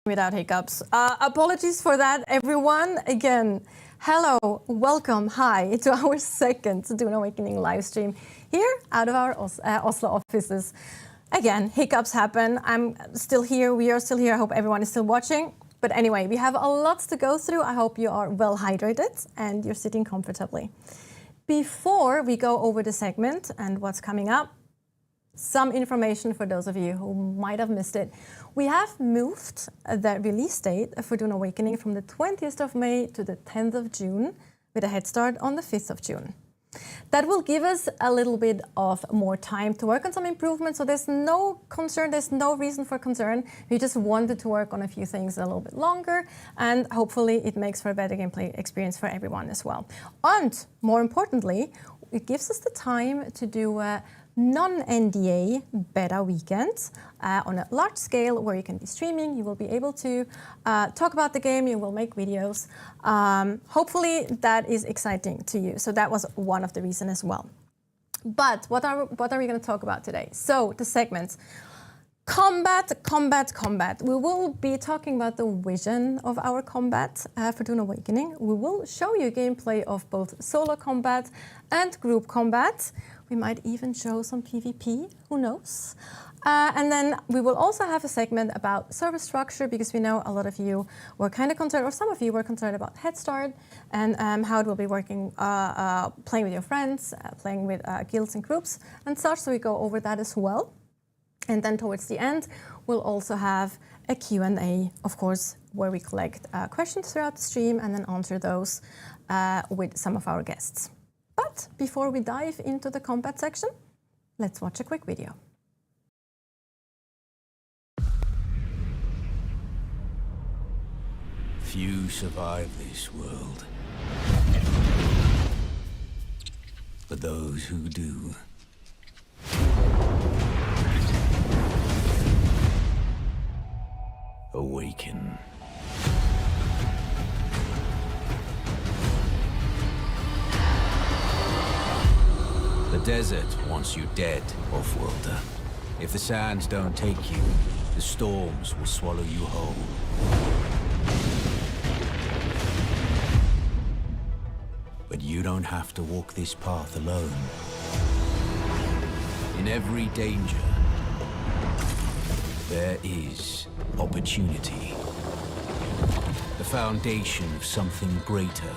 without hiccups. Apologies for that, everyone. Again, hello, welcome, hi to our second Dune Awakening live stream here out of our Oslo offices. Again, hiccups happen. I'm still here. We are still here. I hope everyone is still watching. But anyway, we have a lot to go through. I hope you are well hydrated and you're sitting comfortably. Before we go over the segment and what's coming up, some information for those of you who might have missed it. We have moved the release date for Dune Awakening from the 20th of May to the 10th of June with a head start on the 5th of June. That will give us a little bit of more time to work on some improvements, so there's no concern, there's no reason for concern. We just wanted to work on a few things a little bit longer, and hopefully it makes for a better gameplay experience for everyone as well. And more importantly, it gives us the time to do a non-NDA beta weekend on a large scale where you can be streaming, you will be able to talk about the game, you will make videos. Hopefully that is exciting to you. So that was one of the reasons as well. But what are we going to talk about today? So the segments. Combat. We will be talking about the vision of our combat for Dune Awakening. We will show you gameplay of both solo combat and group combat. We might even show some PvP, who knows? And then we will also have a segment about server structure, because we know a lot of you were kind of concerned, or some of you were concerned about Head Start and how it will be working, playing with your friends, playing with guilds and groups and such. So we go over that as well. And then towards the end, we'll also have a Q&A, of course, where we collect questions throughout the stream and then answer those with some of our guests. But before we dive into the combat section, let's watch a quick video. Few survive this world, but those who do awaken. The desert wants you dead, off-worlder. If the sands don't take you, the storms will swallow you whole. But you don't have to walk this path alone. In every danger, there is opportunity. The foundation of something greater.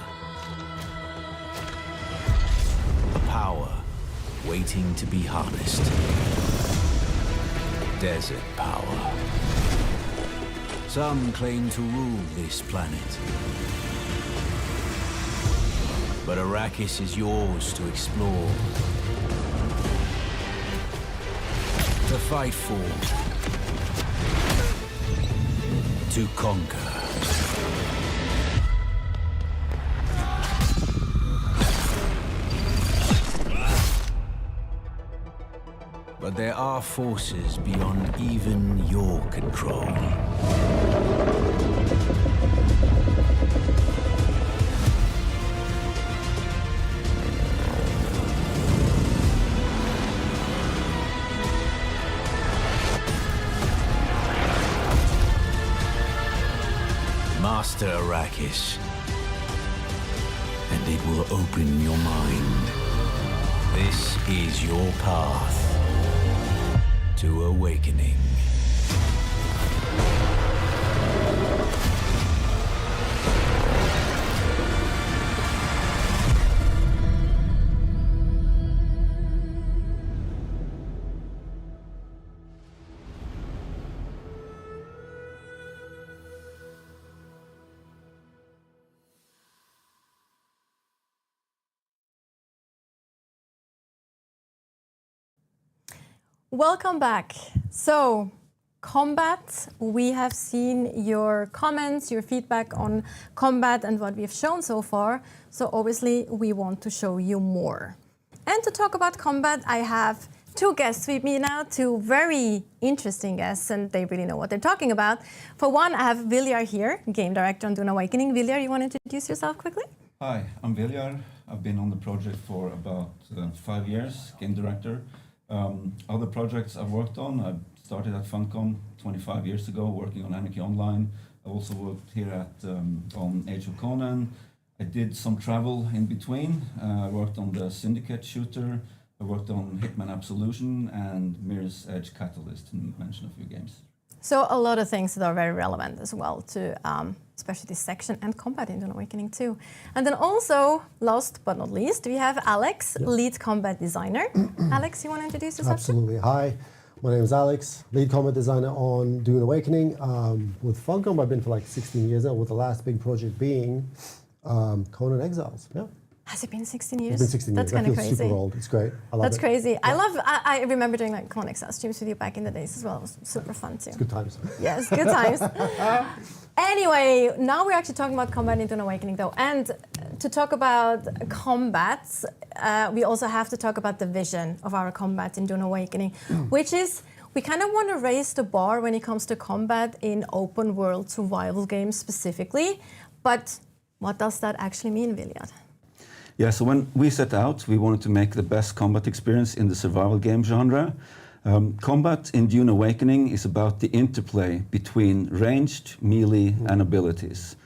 A power waiting to be harnessed. Desert power. Some claim to rule this planet. But Arrakis is yours to explore. To fight for. To conquer. But there are forces beyond even your control. Master Arrakis, and it will open your mind. This is your path to awakening. Welcome back. So, combat, we have seen your comments, your feedback on combat and what we have shown so far. So obviously we want to show you more. And to talk about combat, I have two guests with me now, two very interesting guests, and they really know what they're talking about. For one, I have Viljar here, game director on Dune Awakening. Viljar, you want to introduce yourself quickly? Hi, I'm Viljar. I've been on the project for about 5 years, game director. Other projects I've worked on, I've started at Funcom 25 years ago, working on Anarchy Online. I also worked here at on Age of Conan. I did some travel in between. I worked on the Syndicate shooter. I worked on Hitman Absolution and Mirror's Edge Catalyst, to mention a few games. So a lot of things that are very relevant as well to especially this section and combat in Dune Awakening too. And then also, last but not least, we have Alex, lead combat designer. Alex, you want to introduce yourself? Absolutely. Hi, my name is Alex, lead combat designer on Dune Awakening. With Funcom, I've been for like 16 years now, with the last big project being Conan Exiles. Yeah. Has it been 16 years? It's been 16 That's years. kind of That feels crazy. super old. It's great. I love That's it. crazy. Yeah. I remember doing like Conan Exiles streams with you back in the days as well. It was super fun too. It's good times. Yes, good times. Anyway, now we're actually talking about combat in Dune Awakening though. And to talk about combat, we also have to talk about the vision of our combat in Dune Awakening, which is we kind of want to raise the bar when it comes to combat in open world survival games specifically. But what does that actually mean, Viljad? Yeah, so when we set out, we wanted to make the best combat experience in the survival game genre. Combat in Dune Awakening is about the interplay between ranged, melee, and abilities.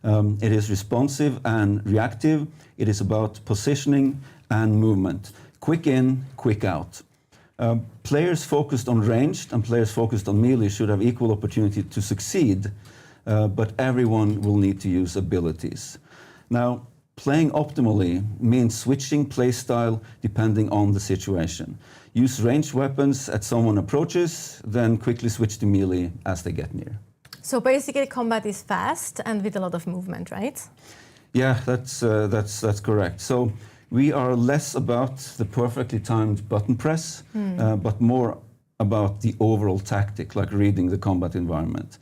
It is responsive and reactive. It is about positioning and movement. Quick in, quick out. Players focused on ranged and players focused on melee should have equal opportunity to succeed, but everyone will need to use abilities. Now, playing optimally means switching playstyle depending on the situation. Use ranged weapons as someone approaches, then quickly switch to melee as they get near. So basically combat is fast and with a lot of movement, right? Yeah, that's correct. So we are less about the perfectly timed button press, but more about the overall tactic, like reading the combat environment.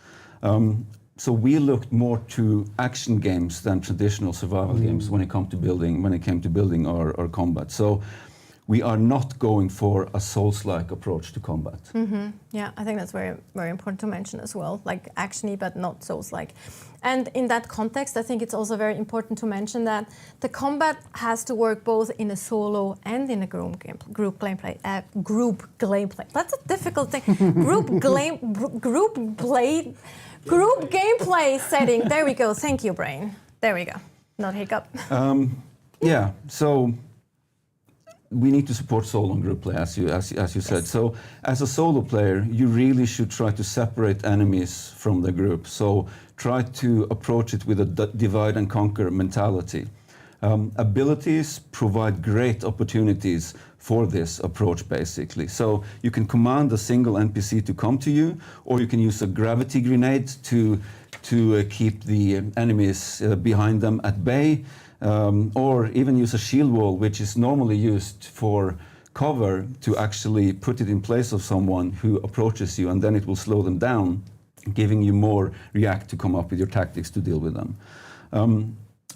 So we looked more to action games than traditional survival games when it came to building our combat. So we are not going for a Souls-like approach to combat. Yeah, I think that's very, very important to mention as well, like actiony but not Souls-like. And in that context, I think it's also very important to mention that the combat has to work both in a solo and in a group gameplay. That's a difficult thing. Group gameplay setting. There we go. Thank you, brain. There we go. Not hiccup. Yeah. So we need to support solo and group play, as you said. So as a solo player, you really should try to separate enemies from the group. So try to approach it with a divide and conquer mentality. Abilities provide great opportunities for this approach, basically. So you can command a single NPC to come to you, or you can use a gravity grenade to keep the enemies behind them at bay, or even use a shield wall, which is normally used for cover, to actually put it in place of someone who approaches you, and then it will slow them down, giving you more react to come up with your tactics to deal with them.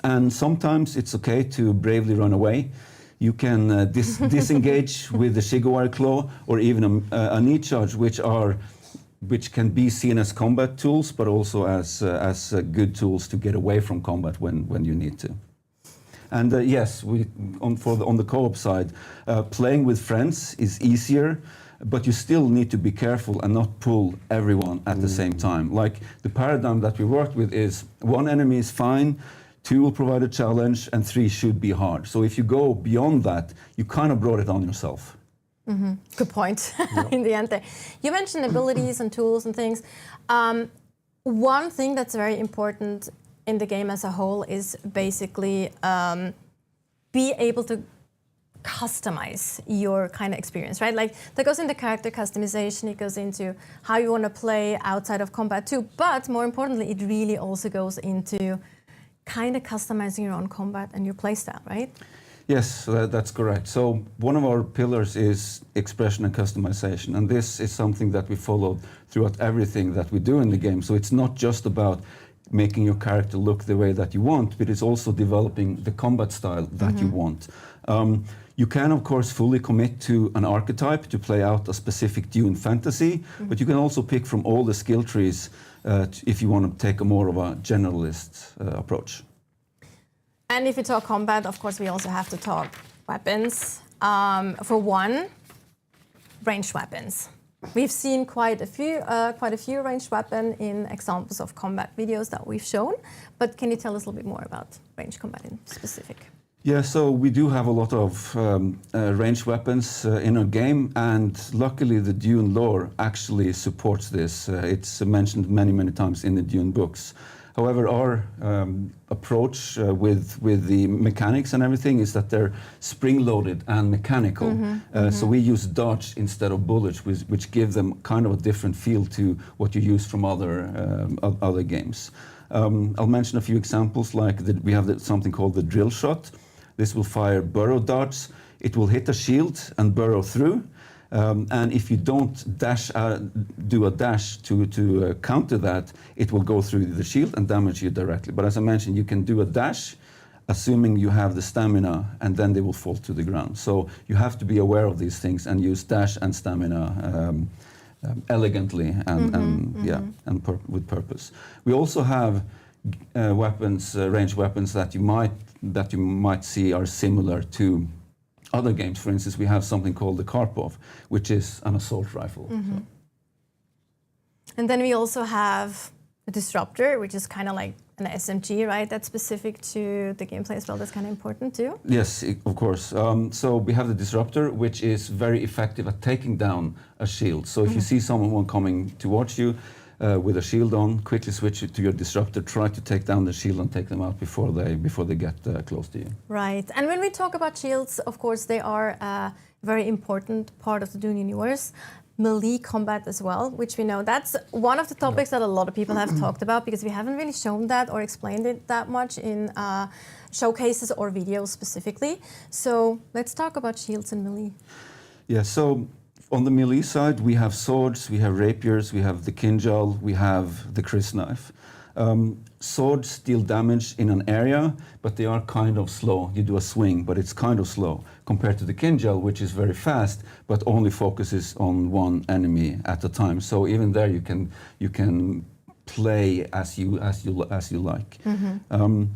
And sometimes it's okay to bravely run away. You can disengage with the Shigowari Claw or even a knee charge, which can be seen as combat tools, but also as good tools to get away from combat when you need to. And yes, on the co-op side, playing with friends is easier, but you still need to be careful and not pull everyone at the same time. Like the paradigm that we worked with is 1 enemy is fine, 2 will provide a challenge, and 3 should be hard. So if you go beyond that, you kind of brought it on yourself. Good point. In the end there. You mentioned abilities and tools and things. One thing that's very important in the game as a whole is basically be able to customize your kind of experience, right? Like that goes into character customization, it goes into how you want to play outside of combat too, but more importantly, it really also goes into kind of customizing your own combat and your playstyle, right? Yes, that's correct. So one of our pillars is expression and customization, and this is something that we follow throughout everything that we do in the game. So it's not just about making your character look the way that you want, but it's also developing the combat style that you want. You can, of course, fully commit to an archetype to play out a specific Dune fantasy, but you can also pick from all the skill trees if you want to take a more of a generalist approach. And if you talk combat, of course, we also have to talk weapons. For one, ranged weapons. We've seen quite a few ranged weapon in examples of combat videos that we've shown, but can you tell us a little bit more about ranged combat in specific? Yeah, so we do have a lot of ranged weapons in our game, and luckily the Dune lore actually supports this. It's mentioned many, many times in the Dune books. However, our approach with the mechanics and everything is that they're spring-loaded and mechanical. So we use dodge instead of bullets, which give them kind of a different feel to what you use from other games. I'll mention a few examples, like we have something called the drill shot. This will fire burrow darts. It will hit a shield and burrow through. And if you don't do a dash to counter that, it will go through the shield and damage you directly. But as I mentioned, you can do a dash, assuming you have the stamina, and then they will fall to the ground. So you have to be aware of these things and use dash and stamina elegantly and with purpose. We also have weapons, ranged weapons that you might see are similar to other games. For instance, we have something called the Karpov, which is an assault rifle. So. And then we also have a disruptor, which is kind of like an SMG, right? That's specific to the gameplay as well. That's kind of important too. Yes, of course. So we have the disruptor, which is very effective at taking down a shield. So if you see someone coming towards you with a shield on, quickly switch it to your disruptor, try to take down the shield and take them out before they get close to you. Right. And when we talk about shields, of course, they are a very important part of the Dune universe. Melee combat as well, which we know that's one of the topics that a lot of people have talked about, because we haven't really shown that or explained it that much in showcases or videos specifically. So let's talk about shields and melee. Yeah, so on the melee side, we have swords, we have rapiers, we have the kinjal, we have the crysknife. Swords deal damage in an area, but they are kind of slow. You do a swing, but it's kind of slow compared to the kinjal, which is very fast, but only focuses on one enemy at a time. So even there, you can play as you like. And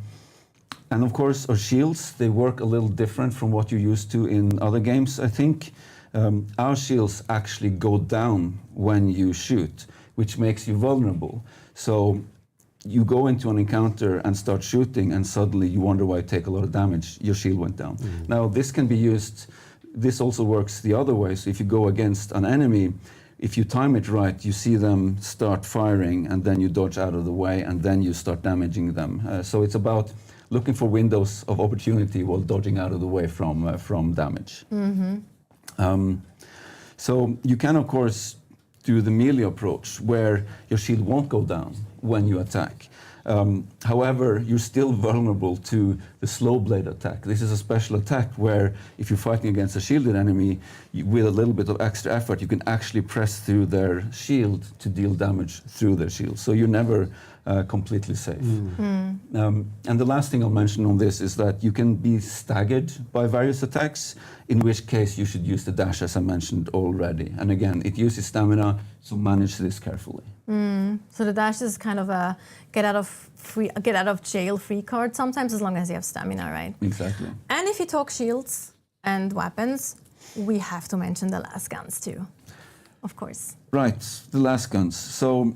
of course, our shields, they work a little different from what you're used to in other games, I think. Our shields actually go down when you shoot, which makes you vulnerable. So you go into an encounter and start shooting, and suddenly you wonder why you take a lot of damage. Your shield went down. Now, this can be used, this also works the other way. So if you go against an enemy, if you time it right, you see them start firing, and then you dodge out of the way, and then you start damaging them. So it's about looking for windows of opportunity while dodging out of the way from damage. So you can, of course, do the melee approach, where your shield won't go down when you attack. However, you're still vulnerable to the slow blade attack. This is a special attack where if you're fighting against a shielded enemy, with a little bit of extra effort, you can actually press through their shield to deal damage through their shield. So you're never completely safe. And the last thing I'll mention on this is that you can be staggered by various attacks, in which case you should use the dash, as I mentioned already. And again, it uses stamina, so manage this carefully. So the dash is kind of a get out of jail free card sometimes, as long as you have stamina, right? Exactly. And if you talk shields and weapons, we have to mention the last guns too, of course. Right, the last guns. So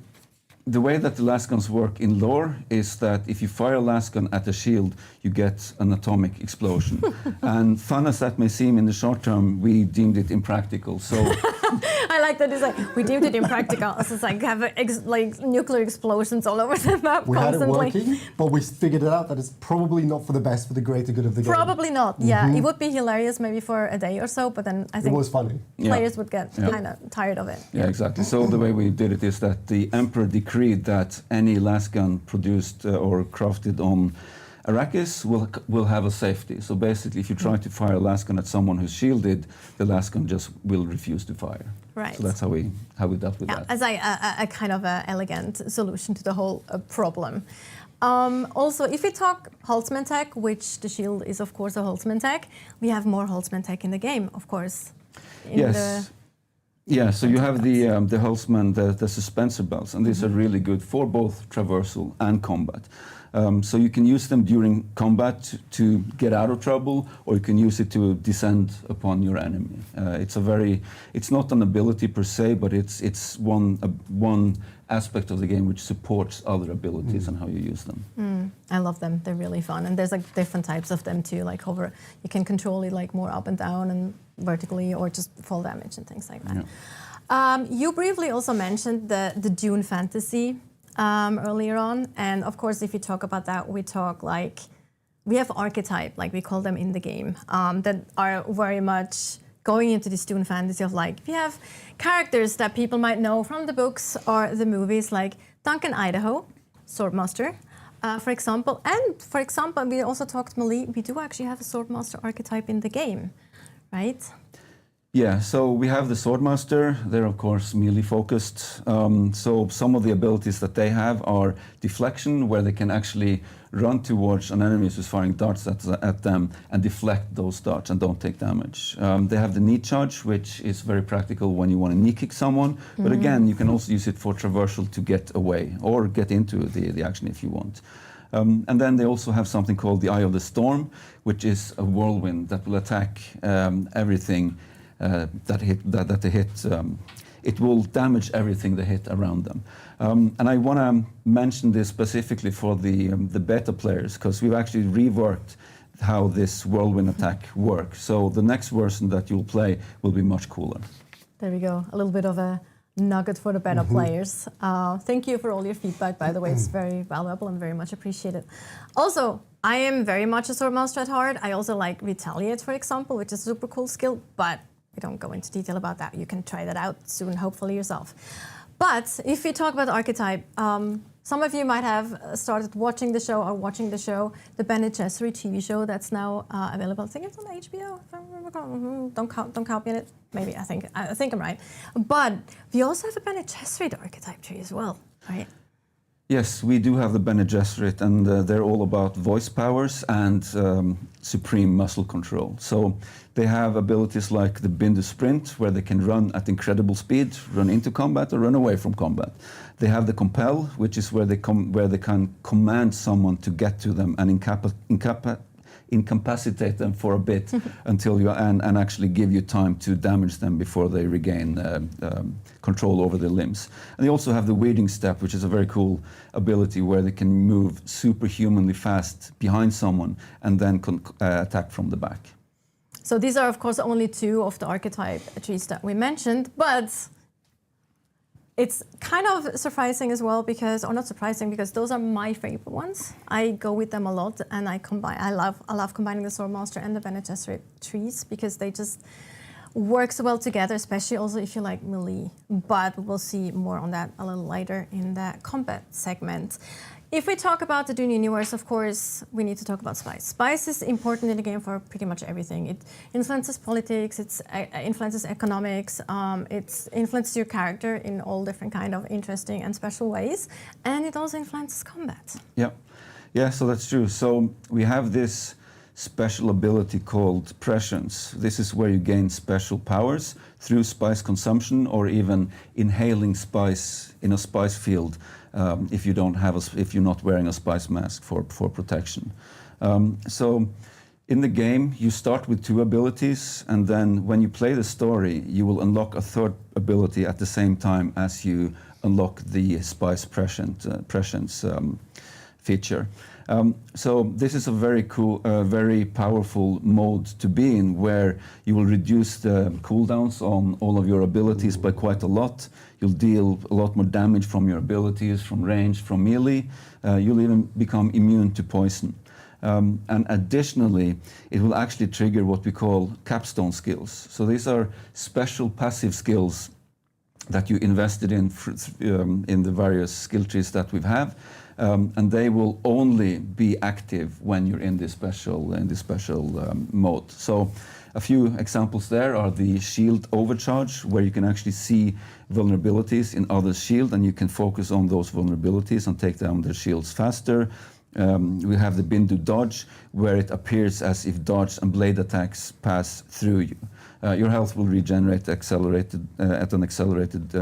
the way that the last guns work in lore is that if you fire a last gun at a shield, you get an atomic explosion. And fun as that may seem in the short term, we deemed it impractical. So I like that it's like, we deemed it impractical. So it's like have like nuclear explosions all over the map We constantly. had it working, but we figured it out that it's probably not for the best, for the greater good of the game. Probably not. Yeah, it would be hilarious maybe for a day or so, but then I It think was funny. players would get kind of tired of it. yeah, exactly. So the way we did it is that the Emperor decreed that any last gun produced or crafted on Arrakis will have a safety. So basically, if you try to fire a last gun at someone who's shielded, the last gun just will refuse to fire. Right. So that's how we dealt with that. As a kind of a elegant solution to the whole problem. Also, if we talk Holtzman tech, which the shield is of course a Holtzman tech, we have more Holtzman tech in the game, of course. Yes. Yeah, so you have the Hulsman, the suspensor belts, and these are really good for both traversal and combat. So you can use them during combat to get out of trouble, or you can use it to descend upon your enemy. It's not an ability per se, but it's one aspect of the game which supports other abilities and how you use them. I love them. They're really fun, and there's like different types of them too. Like hover, you can control it like more up and down and vertically, or just fall damage and things like that. Yeah. You briefly also mentioned the Dune fantasy earlier on, and of course, if you talk about that, we have archetype, like we call them in the game, that are very much going into this Dune fantasy of like, we have characters that people might know from the books or the movies, like Duncan Idaho, Swordmaster, for example. And for example, we also talked melee, we do actually have a Swordmaster archetype in the game, right? Yeah, so we have the Swordmaster. They're of course melee focused. So some of the abilities that they have are deflection, where they can actually run towards an enemy who's firing darts at them and deflect those darts and don't take damage. They have the knee charge, which is very practical when you want to knee kick someone. But again, you can also use it for traversal to get away or get into the action if you want. And then they also have something called the Eye of the Storm, which is a whirlwind that will attack everything that they hit. It will damage everything they hit around them. And I want to mention this specifically for the beta players, because we've actually reworked how this whirlwind attack works. So the next version that you'll play will be much cooler. There we go. A little bit of a nugget for the beta players. Thank you for all your feedback, by the way. It's very valuable and very much appreciated. Also, I am very much a Swordmaster at heart. I also like Retaliate, for example, which is a super cool skill, but we don't go into detail about that. You can try that out soon, hopefully yourself. But if we talk about archetype, some of you might have started watching the show or watching the show, the Bene Gesserit TV show that's now available. I think it's on HBO. If I remember. Don't count me on it. Maybe I think I'm right. But we also have a Bene Gesserit archetype tree as well, right? Yes, we do have the Bene Gesserit, and they're all about voice powers and supreme muscle control. So they have abilities like the Bindu Sprint, where they can run at incredible speed, run into combat or run away from combat. They have the Compel, which is where they can command someone to get to them and incapacitate them for a bit until you and actually give you time to damage them before they regain control over their limbs. And they also have the Weeding Step, which is a very cool ability where they can move superhumanly fast behind someone and then attack from the back. So these are, of course, only two of the archetype trees that we mentioned, but it's kind of surprising as well because, or not surprising, because those are my favorite ones. I go with them a lot, and I love combining the Swordmaster and the Bene Gesserit trees because they just work so well together, especially also if you like melee. But we'll see more on that a little later in the combat segment. If we talk about the Dune universe, of course, we need to talk about spice. Spice is important in the game for pretty much everything. It influences politics, it influences economics, it influences your character in all different kind of interesting and special ways, and it also influences combat. Yeah, so that's true. So we have this special ability called prescience. This is where you gain special powers through spice consumption or even inhaling spice in a spice field. If you're not wearing a spice mask for protection. So in the game, you start with two abilities, and then when you play the story, you will unlock a third ability at the same time as you unlock the spice prescience feature. So this is a very cool, very powerful mode to be in, where you will reduce the cooldowns on all of your abilities by quite a lot. You'll deal a lot more damage from your abilities, from range, from melee. You'll even become immune to poison. And additionally, it will actually trigger what we call capstone skills. So these are special passive skills that you invested in the various skill trees that we have. And they will only be active when you're in this special mode. So a few examples there are the shield overcharge, where you can actually see vulnerabilities in others' shield, and you can focus on those vulnerabilities and take down their shields faster. We have the Bindu dodge, where it appears as if dodge and blade attacks pass through you. Your health will regenerate at an accelerated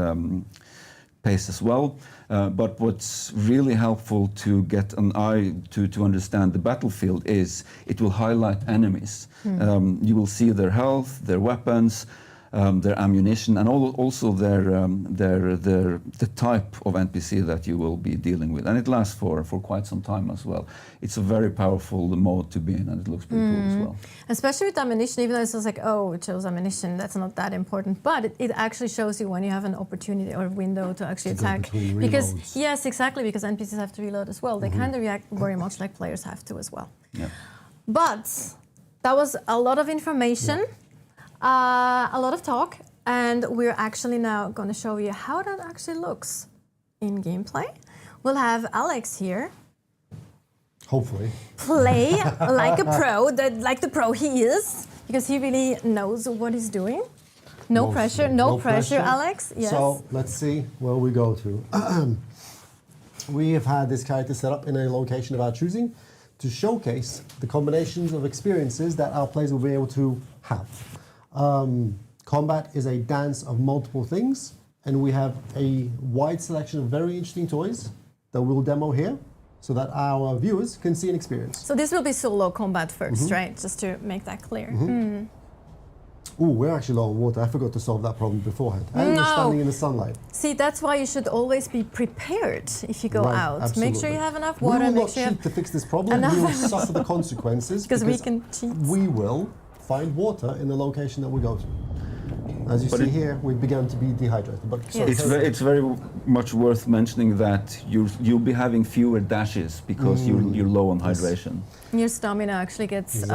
pace as well. But what's really helpful to get an eye to understand the battlefield is it will highlight enemies. You will see their health, their weapons, their ammunition, and also the type of NPC that you will be dealing with. And it lasts for quite some time as well. It's a very powerful mode to be in, and it looks pretty cool as well. Especially with ammunition, even though it's just like, oh, it shows ammunition, that's not that important. But it actually shows you when you have an opportunity or window to actually attack. Because yes, exactly, because NPCs have to reload as well. They kind of react very much like players have to as well. Yeah. But that was a lot of information. A lot of talk, and we're actually now going to show you how that actually looks in gameplay. We'll have Alex here. Hopefully. Play like a pro, like the pro he is, because he really knows what he's doing. No pressure, no pressure, Alex. Yes. So let's see where we go to. We have had this character set up in a location of our choosing to showcase the combinations of experiences that our players will be able to have. Combat is a dance of multiple things, and we have a wide selection of very interesting toys that we'll demo here so that our viewers can see and experience. So this will be solo combat first, right? Just to make that clear. Ooh, we're actually low on water. I forgot to solve that problem beforehand. And we're standing in the sunlight. See, that's why you should always be prepared if you go out. Absolutely. Make sure you have enough water. We will make not sure cheat to fix this problem. We will suffer the consequences because we can cheat. We will find water in the location that we go to. As you see here, we've begun to be dehydrated. But it's very much worth mentioning that you'll be having fewer dashes because you're low on hydration. Your stamina actually gets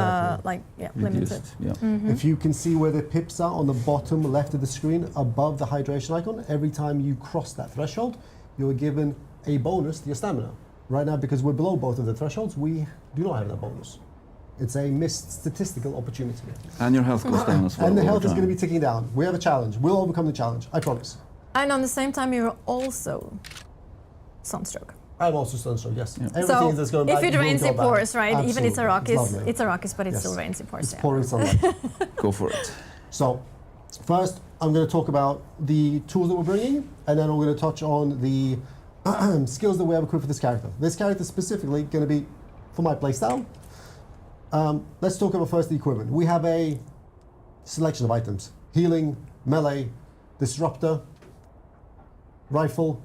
limited. Yeah. If you can see where the pips are on the bottom left of the screen above the hydration icon, every time you cross that threshold, you're given a bonus to your stamina. Right now, because we're below both of the thresholds, we do not have that bonus. It's a missed statistical opportunity. And your health goes down as well. And the health is going to be ticking down. We have a challenge. We'll overcome the challenge. I promise. And on the same time, you're also sunstroke. I'm also sunstroke, yes. Yeah. Everything that's going if it rains, it pours, right? Absolutely. Even it's a It's Arrakis, but it still rains, it pours. It's pouring sunlight. Go for it. So, first, I'm going to talk about the tools that we're bringing, and then we're going to touch on the skills that we have equipped for this character. This character specifically going to be for my playstyle. Let's talk about first the equipment. We have a selection of items: healing, melee, disruptor, rifle,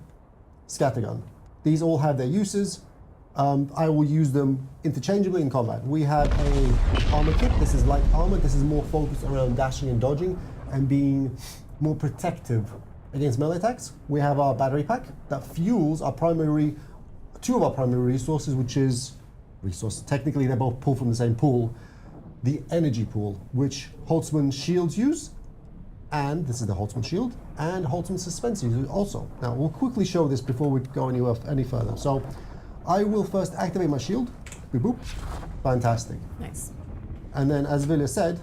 scattergun. These all have their uses. I will use them interchangeably in combat. We have a armor kit. This is light armor. This is more focused around dashing and dodging and being more protective against melee attacks. We have our battery pack that fuels our two of our primary resources, which is technically they're both pulled from the same pool, the energy pool, which Holtzman shields use, and this is the Holtzman shield, and Holtzman suspensors use also. Now we'll quickly show this before we go any further. So I will first activate my shield, boop boop, fantastic. Nice. And then as Vilja said,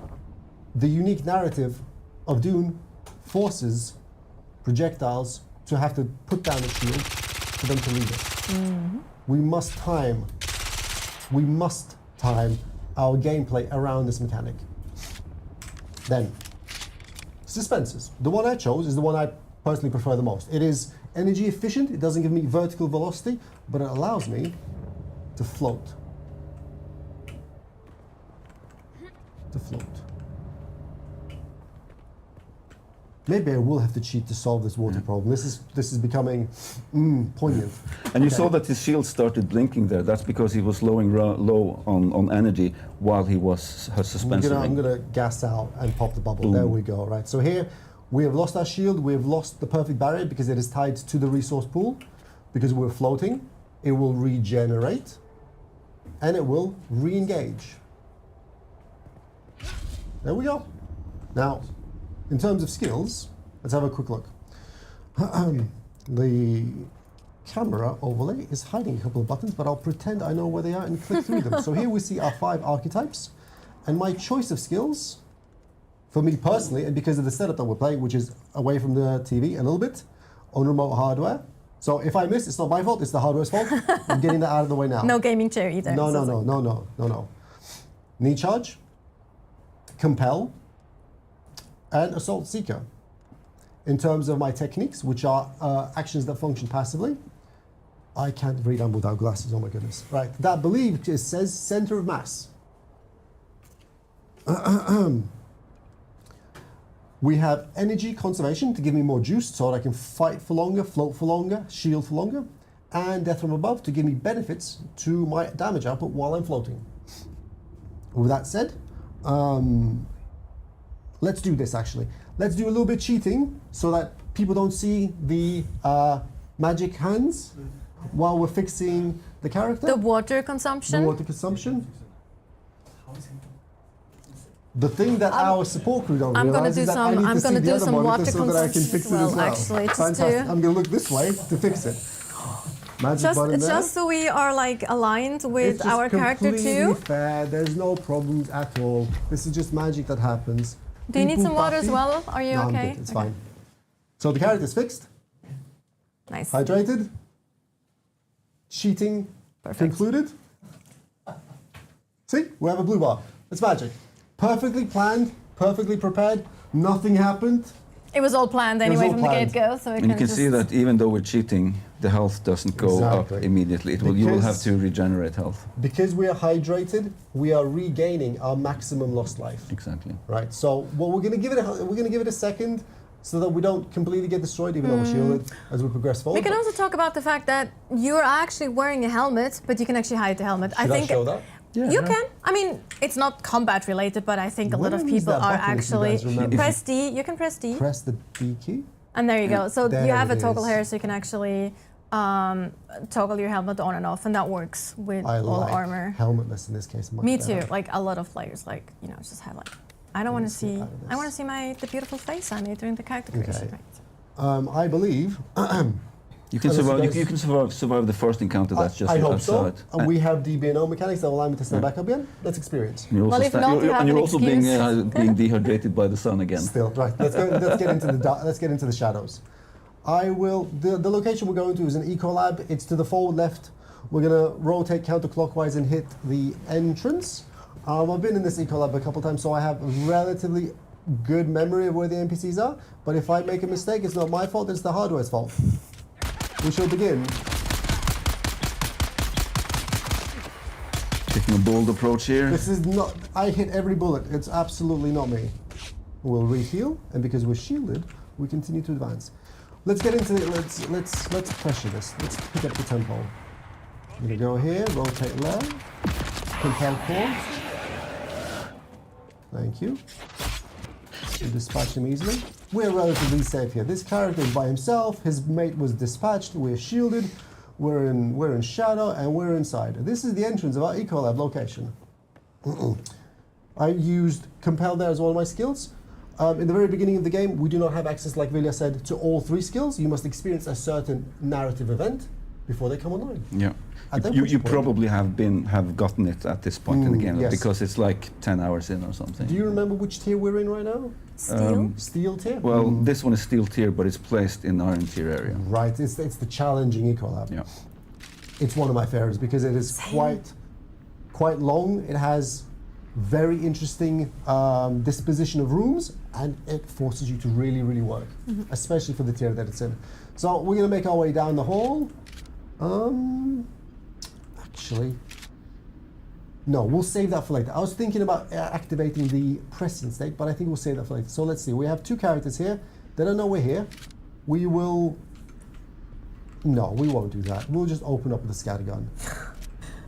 the unique narrative of Dune forces projectiles to have to put down the shield for them to leave it. We must time our gameplay around this mechanic. Then, suspensors. The one I chose is the one I personally prefer the most. It is energy efficient, it doesn't give me vertical velocity, but it allows me to float. Maybe I will have to cheat to solve this water problem. This is becoming poignant. And you saw that his shield started blinking there. That's because he was low on energy while he was suspended. I'm gonna gas out and pop the bubble. There we go. Right. So here we have lost our shield. We have lost the perfect barrier because it is tied to the resource pool. Because we're floating, it will regenerate, and it will re-engage. There we go. Now, in terms of skills, let's have a quick look. The camera overlay is hiding a couple of buttons, but I'll pretend I know where they are and click through them. So here we see our 5 archetypes, and my choice of skills, for me personally, and because of the setup that we're playing, which is away from the TV a little bit, on remote hardware. So if I miss, it's not my fault, it's the hardware's fault. I'm getting that out of the way now. No gaming chair either. No. Knee charge, compel, and Assault Seeker. In terms of my techniques, which are actions that function passively, I can't read them without glasses, oh my goodness. Right, that believe just says center of mass. We have energy conservation to give me more juice so that I can fight for longer, float for longer, shield for longer, and death from above to give me benefits to my damage output while I'm floating. With that said, let's do this actually. Let's do a little bit cheating so that people don't see the magic hands while we're fixing the character. The water consumption. The water consumption. The thing that our support crew don't I'm gonna realize do is that some- I need I'm to see gonna the do other some monitor water so that I can fix it as well, well. actually, just Fantastic. to- I'm going to look this way to fix it. Magic button there. Just so we are like aligned with It's just our character completely too. fair. There's no problems at all. This is just magic that happens. Do you need People some water as Buffy- well? Are you No, okay? I'm good. It's Okay. fine. So the character's fixed, Nice. hydrated, cheating concluded. See, we have a blue bar. It's magic. Perfectly planned, perfectly prepared. Nothing happened. It was all planned was anyway all from planned. the get-go, so we And you can just see that even though we're cheating, the health doesn't go Exactly. up immediately. You will have Because- to regenerate health. Because we are hydrated, we are regaining our maximum lost life. Exactly. Right. So what we're going to give it a second, so that we don't completely get destroyed, even though we're shielded as we progress forward. We can also talk about the fact that you're actually wearing a helmet, but you can actually hide the helmet. Should I show that? Yeah, You yeah. can. I mean, it's not combat related, but I think a lot Where of is people that are button, if you actually guys remember? press D. You can press D, Press the B key. and there you go. So There you have a it toggle is. here, so you can actually toggle your helmet on and off, and that works with I all like armor. helmetless in this case. Much Me better. too. Like a lot of players, like just have like, I don't want to Let's get see. out of I want to this. see the beautiful face I made during the character creation. Okay. Right? I believe. You can Unless you survive. guys- You can survive the first encounter. That's just I hope so. outside. And we have DBNO mechanics that will allow me to stand back up again. Let's experience. And you're also, Well, if not, you have and you're an also being excuse. being dehydrated by the sun again. Still, right. Let's get into let's get into the shadows. I will. The location we're going to is an eco lab. It's to the forward left. We're gonna rotate counterclockwise and hit the entrance. I've been in this eco lab a couple times, so I have a relatively good memory of where the NPCs are. But if I make a mistake, it's not my fault. It's the hardware's fault. We shall begin. Taking a bold approach here. This is not. I hit every bullet. It's absolutely not me. We'll reheal, and because we're shielded, we continue to advance. Let's get into it. Let's pressure this. Let's pick up the tempo. I'm gonna go here, rotate left, compel core. Thank you. We dispatch him easily. We're relatively safe here. This character is by himself. His mate was dispatched. We're shielded. We're in shadow, and we're inside. This is the entrance of our Ecolab location. I used compel there as one of my skills. In the very beginning of the game, we do not have access, like Vilja said, to all three skills. You must experience a certain narrative event before they come online. Yeah. At that You point- probably have gotten it at this point in the game yes. because it's like 10 hours in or something. Do you remember which tier we're in right now? Steel. Steel tier? Well, this one is steel tier, but it's placed in iron tier area. Right, it's the challenging Ecolab. Yeah. It's one of my favorites because it is quite long. It has very interesting disposition of rooms, and it forces you to really work, especially for the tier that it's in. So we're gonna make our way down the hall. Actually, no, we'll save that for later. I was thinking about activating the present state, but I think we'll save that for later. So let's see. We have two characters here. They don't know we're here. We will. No, we won't do that. We'll just open up with a scattergun.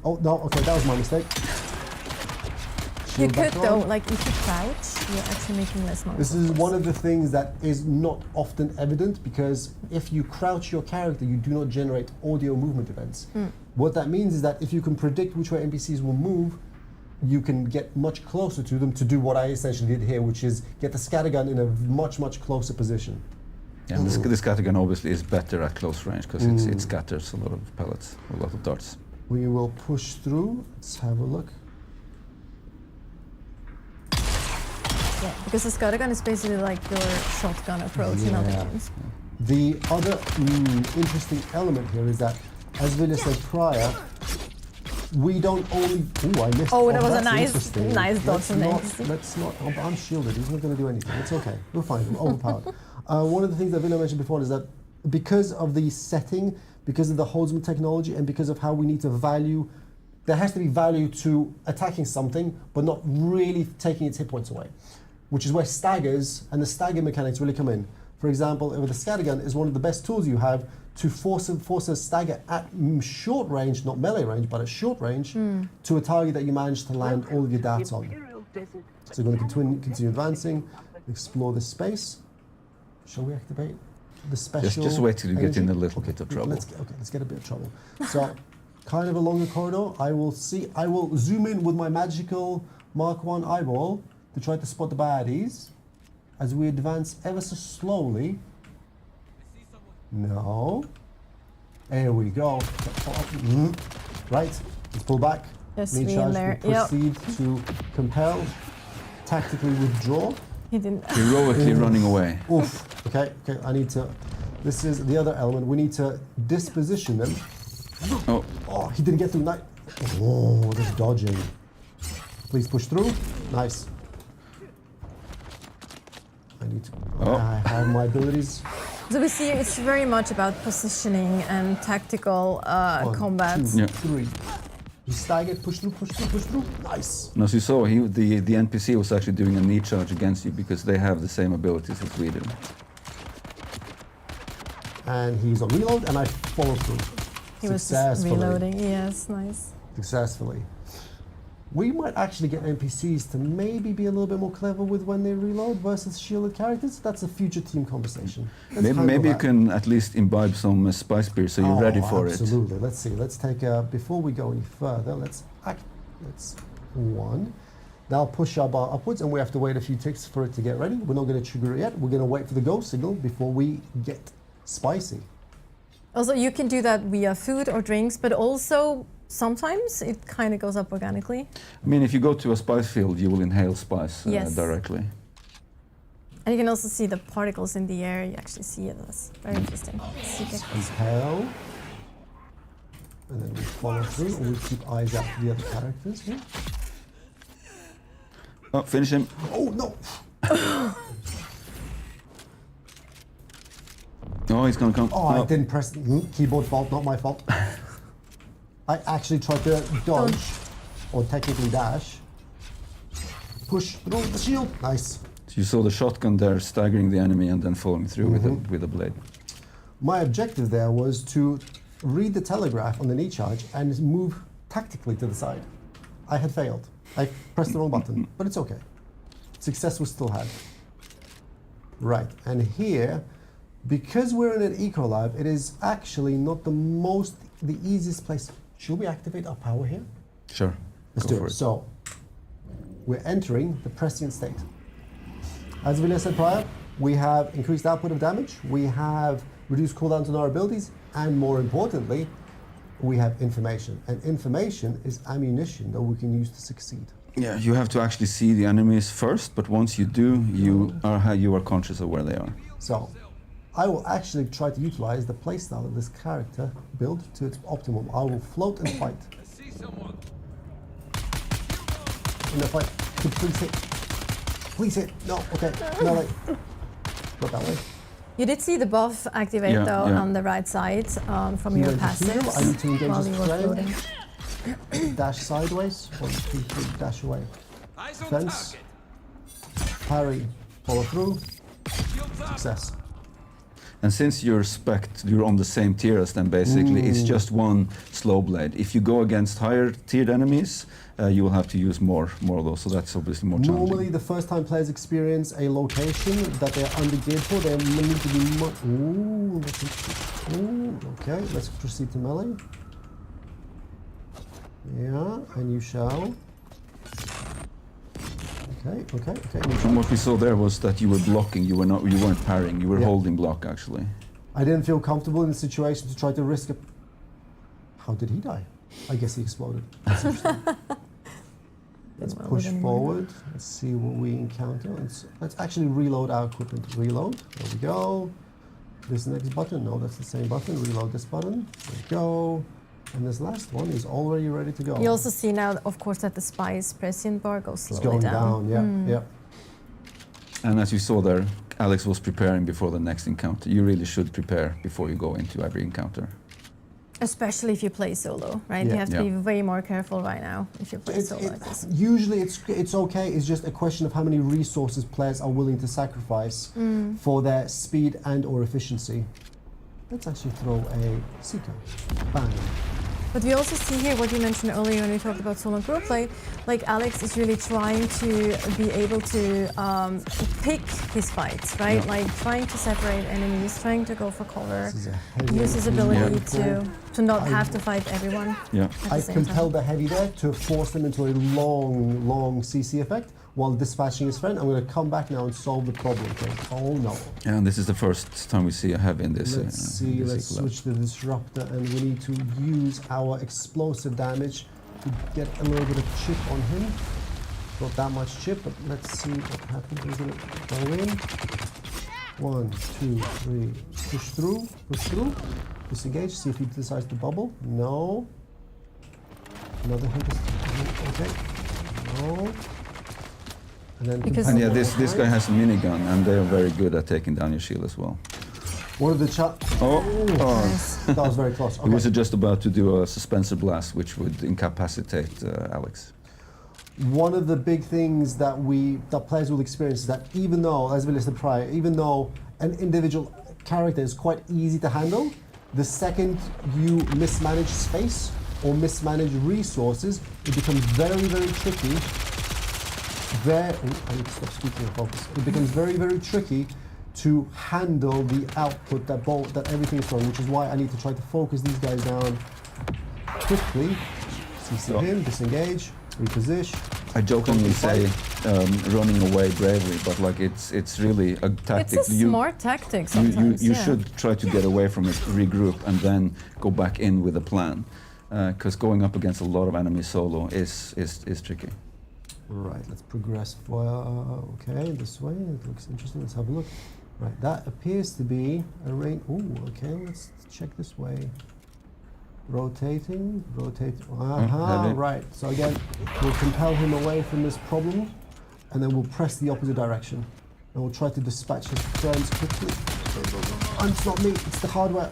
Oh no! Okay, that was my mistake. You Shield back could though, on. like if you crouch, you're actually making less noise. This is one of the things that is not often evident, because if you crouch your character, you do not generate audio movement events. What that means is that if you can predict which way NPCs will move, you can get much closer to them to do what I essentially did here, which is get the scattergun in a much closer position. Yeah, and this scattergun obviously is better at close range because it scatters a lot of pellets, a lot of darts. We will push through. Let's have a look. Yeah, because the scattergun is basically like your shotgun approach in other Yeah. games. The other interesting element here is that, as Vilja said prior, We don't only. Ooh, I missed. Oh, that was a that's nice interesting. dodge Let's from the not. NPC. Let's not. Oh, I'm shielded. He's not going to do anything. It's okay. We're fine. We're overpowered. One of the things that Villa mentioned before is that because of the setting, because of the Holzman technology, and because of how we need to value, there has to be value to attacking something, but not really taking its hit points away, which is where staggers and the stagger mechanics really come in. For example, with the scattergun is one of the best tools you have to force a stagger at short range, not melee range, but at short range, to a target that you manage to land all of your darts on. So we're going to continue advancing, explore this space. Shall we activate the special? Just wait till you get in energy? a little bit of trouble. Let's get a bit of trouble. So, kind of a longer corridor. I will zoom in with my magical Mark 1 eyeball to try to spot the baddies as we advance ever so slowly. No. There we go. Right. Let's pull back. Yes, Main we in charge. there. We proceed to compel. Tactically withdraw. He didn't. Heroically running away. Oof. Okay. I need to. This is the other element. We need to disposition them. Oh, Oh, he didn't get through. Oh, just dodging. Please push through. Nice. I need to. Oh. I have my abilities. So we see it's very much about positioning and tactical One, combat. 2, Yeah. 3. You staggered. Push through. Nice. and as you saw, the NPC was actually doing a knee charge against you because they have the same abilities as we do. And he's on reload, and I follow through. He was just Successfully. reloading. Yes, nice. Successfully. We might actually get NPCs to maybe be a little bit more clever with when they reload versus shielded characters. That's a future team conversation. Let's handle Maybe you that. can at least imbibe some spice beer so you're ready for it. Absolutely. Let's see. Let's take before we go any further. Let's one. That'll push our bar upwards, and we have to wait a few ticks for it to get ready. We're not going to trigger it yet. We're going to wait for the go signal before we get spicy. Also, you can do that via food or drinks, but also sometimes it kind of goes up organically. I mean, if you go to a spice field, you will inhale spice Yes. directly. And you can also see the particles in the air. You actually see it. That's very interesting. Inhale. And then we follow through, and we keep eyes out for the other characters here. Oh, finish him. Oh, no! Oh, he's gonna come. Oh, I didn't press keyboard fault, not my fault. I actually tried to dodge, or technically dash. Push through the shield. Nice. So you saw the shotgun there staggering the enemy and then following through with a blade. My objective there was to read the telegraph on the knee charge and move tactically to the side. I had failed. I pressed the wrong button, but it's okay. Success was still had. Right, and here, because we're in an eco lab, it is actually not the easiest place. Should we activate our power here? Sure. Let's go do for it. So, we're entering the prescient state. As Vilja said prior, we have increased output of damage, we have reduced cooldowns on our abilities, and more importantly, we have information. And information is ammunition that we can use to succeed. Yeah, you have to actually see the enemies first, but once you do, you are conscious of where they are. So, I will actually try to utilize the playstyle of this character build to its optimum. I will float and fight. In the fight, could please hit. Please hit. No, okay. Melee. Not that way. You did see the buff activate Yeah, though yeah. on the right side from You your want to heal? passives I need to engage while this you were flame. floating. Dash sideways. 1, 2, 3, dash away. Fence. Parry. Follow through. Success. And since you're spec'd, you're on the same tier as them basically, it's just one slow blade. If you go against higher tiered enemies, you will have to use more of those, so that's obviously more challenging. Normally, the first time players experience a location that they're under-geared for, they need to be Ooh, that's interesting. Ooh, okay, let's proceed to melee. Yeah, and you shall. Okay. And what we saw there was that you were blocking, you weren't parrying, you were Yeah. holding block actually. I didn't feel comfortable in the situation to try to risk it. How did he die? I guess he exploded. That's interesting. Let's Well, push then- forward. Let's see what we encounter. Let's actually reload our equipment. Reload. There we go. This next button. No, that's the same button. Reload this button. There we go. And this last one is already ready to go. You also see now, of course, that the spy's prescient bar goes It's slowly going down, yeah. And as you saw there, Alex was preparing before the next encounter. You really should prepare before you go into every encounter. Especially if you play solo, right? Yeah. You have to Yeah. be way more careful right now if you play solo like this. Usually it's okay, it's just a question of how many resources players are willing to sacrifice for their speed and or efficiency. Let's actually throw a Seeker. Bang. But we also see here what you mentioned earlier when we talked about solo and group play, like Alex is really trying to be able to pick his fights, right? Yeah. Like trying to separate enemies, trying to go for cover, This is a heavy use his ability Yeah. to not have to fight everyone Yeah. at the I same compelled time. the heavy there to force them into a long CC effect while dispatching his friend. I'm going to come back now and solve the problem. Okay? Oh no. And this is the first time we see a heavy in this. Let's see, this let's equal. switch the disruptor and we need to use our explosive damage to get a little bit of chip on him. Not that much chip, but let's see what happens. We're going to go in. 1, 2, 3. Push through. Disengage, see if he decides to bubble. No. Another hit. Okay. No. And then Because- And yeah, this guy has a minigun, and they are very good at taking down your shield as well. One of the Oh, Nice. that was very close. he Okay. was just about to do a suspensor blast, which would incapacitate Alex. One of the big things that players will experience is that even though, as we listed prior, even though an individual character is quite easy to handle, the second you mismanage space or mismanage resources, it becomes very tricky. I need to stop speaking and focus. It becomes very tricky to handle the output that everything is throwing, which is why I need to try to focus these guys down quickly. CC him, disengage, reposition. I jokingly say running away bravely, but like it's really a tactic. It's a smart tactic sometimes. You yeah. should try to get away from it, regroup, and then go back in with a plan. Because going up against a lot of enemies solo is tricky. Right, let's progress. Okay, this way. It looks interesting. Let's have a look. Right, that appears to be a range. Ooh, okay, let's check this way. Rotate. heavy. Right. So again, we'll compel him away from this problem, and then we'll press the opposite direction. And we'll try to dispatch his friends quickly. And it's not me, it's the hardware.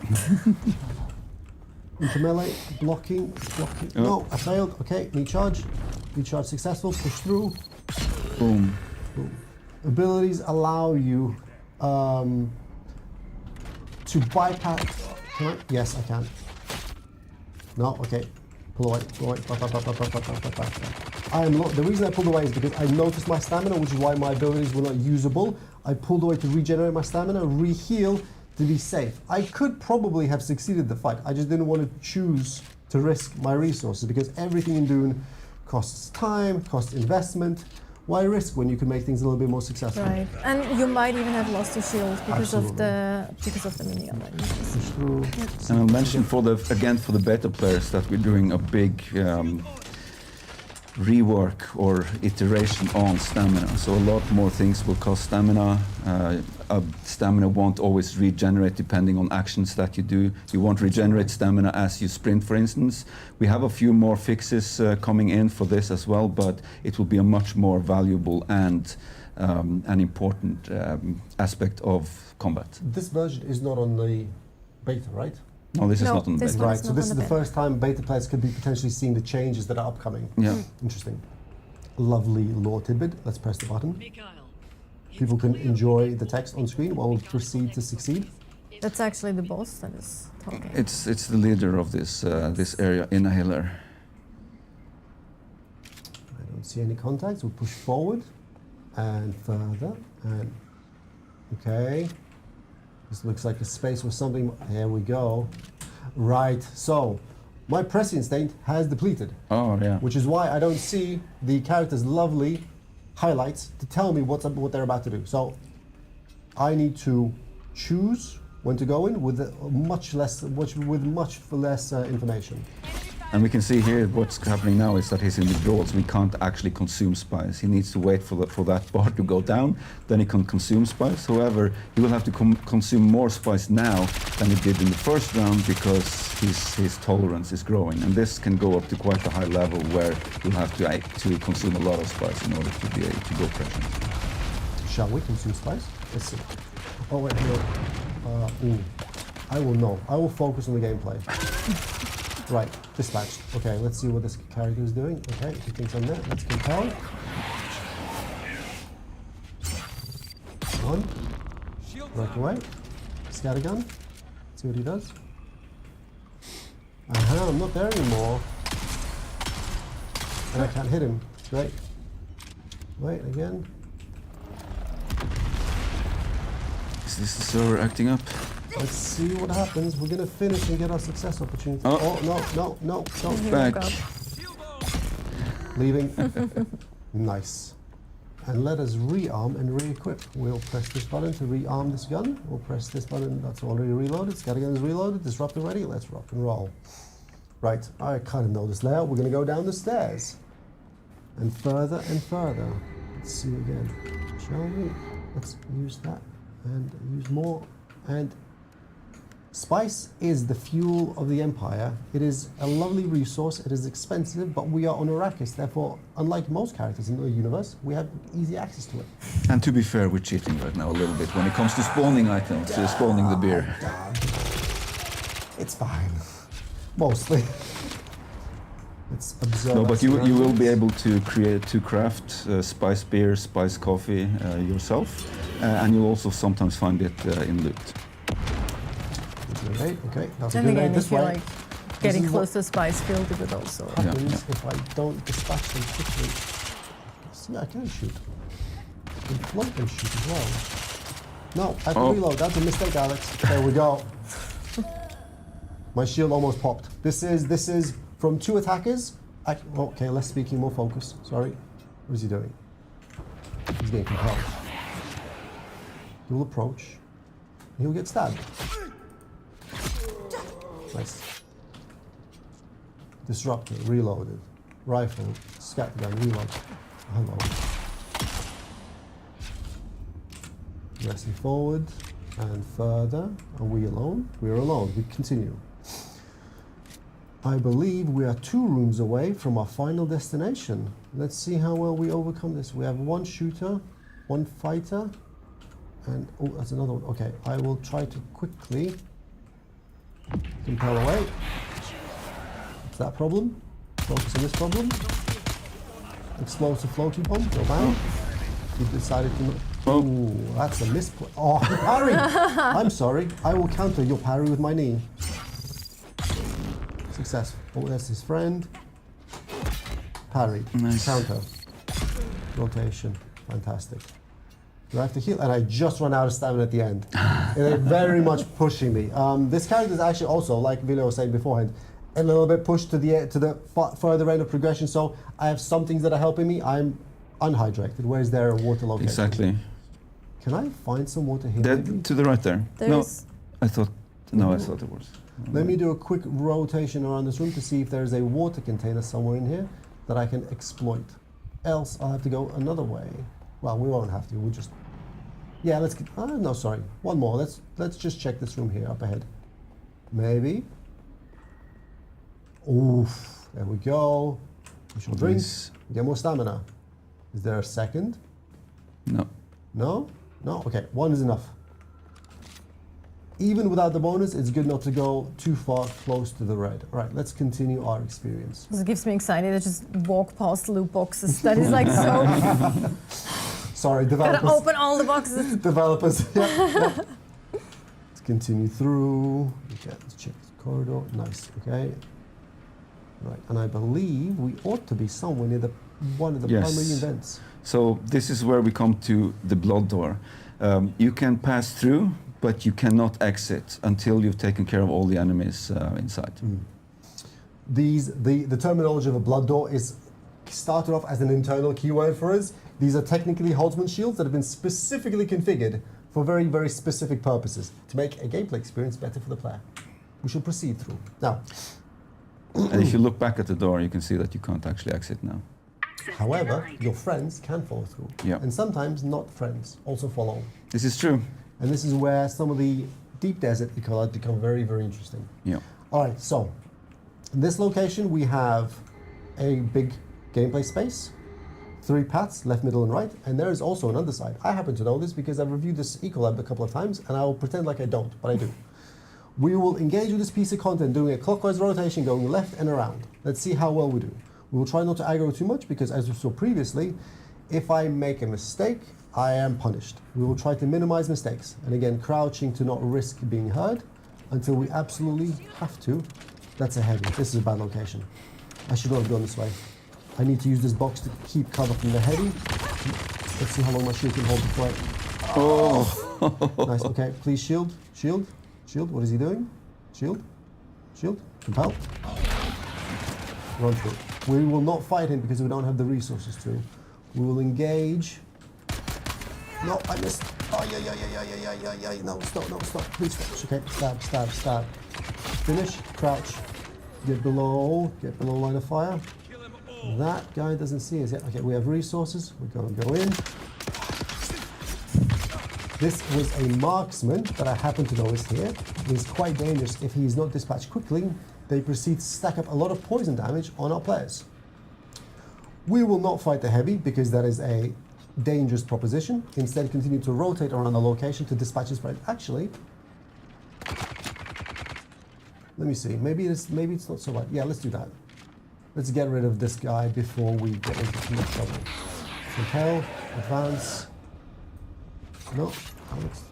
Into melee, blocking. Oh. No, I failed. Okay, knee charge. Knee charge successful, push through. Boom. Abilities allow you to bypass. Can I? Yes, I can. No, okay. Pull away. The reason I pulled away is because I noticed my stamina, which is why my abilities were not usable. I pulled away to regenerate my stamina, re-heal to be safe. I could probably have succeeded the fight. I just didn't want to choose to risk my resources because everything in Dune costs time, costs investment. Why risk when you can make things a little bit more successful? Right, and you might even have lost your shield because Absolutely. of the minigun. Right? Push through. And I'll mention for the beta players that we're doing a big rework or iteration on stamina. So a lot more things will cost stamina. Stamina won't always regenerate depending on actions that you do. You won't regenerate stamina as you sprint, for instance. We have a few more fixes coming in for this as well, but it will be a much more valuable and an important aspect of combat. This version is not on the beta, right? No, this is No, not on the this beta. one Right, is so not this on is the the beta. first time beta players could be potentially seeing the changes that are upcoming. Yeah. Interesting. Lovely lore tidbit. Let's press the button. People can enjoy the text on screen while we proceed to succeed. That's actually the boss that is talking. It's the leader of this area, Inhaler. I don't see any contacts. We'll push forward and further and okay. This looks like a space where something. Here we go. Right. So my press instinct has depleted, Oh yeah. which is why I don't see the character's lovely highlights to tell me what they're about to do. So I need to choose when to go in with much less information. And we can see here what's happening now is that he's in withdrawals. We can't actually consume spice. He needs to wait for that bar to go down, then he can consume spice. However, he will have to consume more spice now than he did in the first round because his tolerance is growing. And this can go up to quite a high level where you'll have to consume a lot of spice in order to be able to go prescient. Shall we consume spice? Let's see. Oh wait, no. I will know. I will focus on the gameplay. Right, dispatched. Okay, let's see what this character is doing. Okay, he thinks I'm there. Let's compel. One. Break away. Scattergun. Let's see what he does. I'm not there anymore. And I can't hit him. Great. Wait, again. Is this the server acting up? Let's see what happens. We're gonna finish and get our success opportunity. Oh. No. Back. Leaving. Nice. And let us rearm and re-equip. We'll press this button to rearm this gun. We'll press this button that's already reloaded. Scattergun is reloaded. Disruptor ready. Let's rock and roll. Right, I kind of know this layout. We're gonna go down the stairs. And further and further. Let's see again. Shall we? Let's use that and use more. And spice is the fuel of the Empire. It is a lovely resource. It is expensive, but we are on Arrakis. Therefore, unlike most characters in the universe, we have easy access to it. And to be fair, we're cheating right now a little bit when it comes to spawning items, spawning the beer. It's fine. Mostly. Let's observe. No, but you will be able to craft spice beer, spice coffee yourself, and you'll also sometimes find it in loot. Okay, that's And again, this if you're way. like getting close to spice field, it would also. Happens if I don't dispatch them quickly. See, I can shoot. I can float and shoot as well. No, I have to reload. That's a mistake, Alex. There we go. My shield almost popped. This is from 2 attackers. Okay, less speaking, more focus. Sorry. What is he doing? He's being compelled. He will approach. He will get stabbed. Nice. Disruptor, reloaded. Rifle, scattergun, reload. Hello. Pressing forward and further. Are we alone? We're alone. We continue. I believe we are 2 rooms away from our final destination. Let's see how well we overcome this. We have 1 shooter, 1 fighter, and oh, that's another one. Okay, I will try to quickly compel away. What's that problem? Focus on this problem. Explosive floating bomb. Go down. He decided to. Oh, that's a misplay. Oh, he parried. I'm sorry. I will counter your parry with my knee. Successful. Oh, that's his friend. Parry. Nice. Counter. Rotation. Fantastic. Do I have to heal? And I just run out of stamina at the end. And they're very much pushing me. This character is actually also, like Vile was saying beforehand, a little bit pushed to the further end of progression. So I have some things that are helping me. I'm unhydrated. Where is there a water location? Exactly. Can I find some water here? To the right there. There's I thought it was. Let me do a quick rotation around this room to see if there's a water container somewhere in here that I can exploit. Else I'll have to go another way. Well, we won't have to. We'll just. Yeah, let's get. No, sorry. One more. Let's just check this room here up ahead. Maybe. Oof. There we go. We shall drink. Get more stamina. Is there a second? No. No? No? Okay, 1 is enough. Even without the bonus, it's good not to go too far close to the red. All right, let's continue our experience. This gives me anxiety to just walk past loot boxes. That is like so. Sorry, developers. Gotta open all the boxes. Developers. Yeah. Let's continue through. Okay, let's check the corridor. Nice. Okay. Right, and I believe we ought to be somewhere near one of the primary events. So this is where we come to the blood door. You can pass through, but you cannot exit until you've taken care of all the enemies inside. The terminology of a blood door is started off as an internal keyword for us. These are technically Holtzman shields that have been specifically configured for very, very specific purposes to make a gameplay experience better for the player. We shall proceed through. Now, And if you look back at the door, you can see that you can't actually exit now. However, your friends can follow through. Yeah. And sometimes not friends also follow. This is true. And this is where some of the deep desert ecology become very, very interesting. Yeah. All right, so in this location we have a big gameplay space, 3 paths, left, middle, and right, and there is also an underside. I happen to know this because I've reviewed this Ecolab a couple of times, and I will pretend like I don't, but I do. We will engage with this piece of content doing a clockwise rotation, going left and around. Let's see how well we do. We will try not to aggro too much because, as we saw previously, if I make a mistake, I am punished. We will try to minimize mistakes, and again, crouching to not risk being heard until we absolutely have to. That's a heavy. This is a bad location. I should not have gone this way. I need to use this box to keep cover from the heavy. Let's see how long my shield can hold before I... Oh! Nice, okay. Please shield, shield, shield. What is he doing? Shield, shield, compel. Run through. We will not fight him because we don't have the resources to. We will engage. No, I missed. Oh, yeah. No, stop. Please stop. Okay, stab, stab, stab. Finish, crouch. Get below line of fire. That guy doesn't see us yet. Okay, we have resources. We're going to go in. This was a marksman that I happen to know is here. It's quite dangerous if he is not dispatched quickly. They proceed to stack up a lot of poison damage on our players. We will not fight the heavy because that is a dangerous proposition. Instead, continue to rotate around the location to dispatch his friend. Actually, let me see. Maybe it's not so bad. Yeah, let's do that. Let's get rid of this guy before we get into too much trouble. Compel, advance. No, Alex.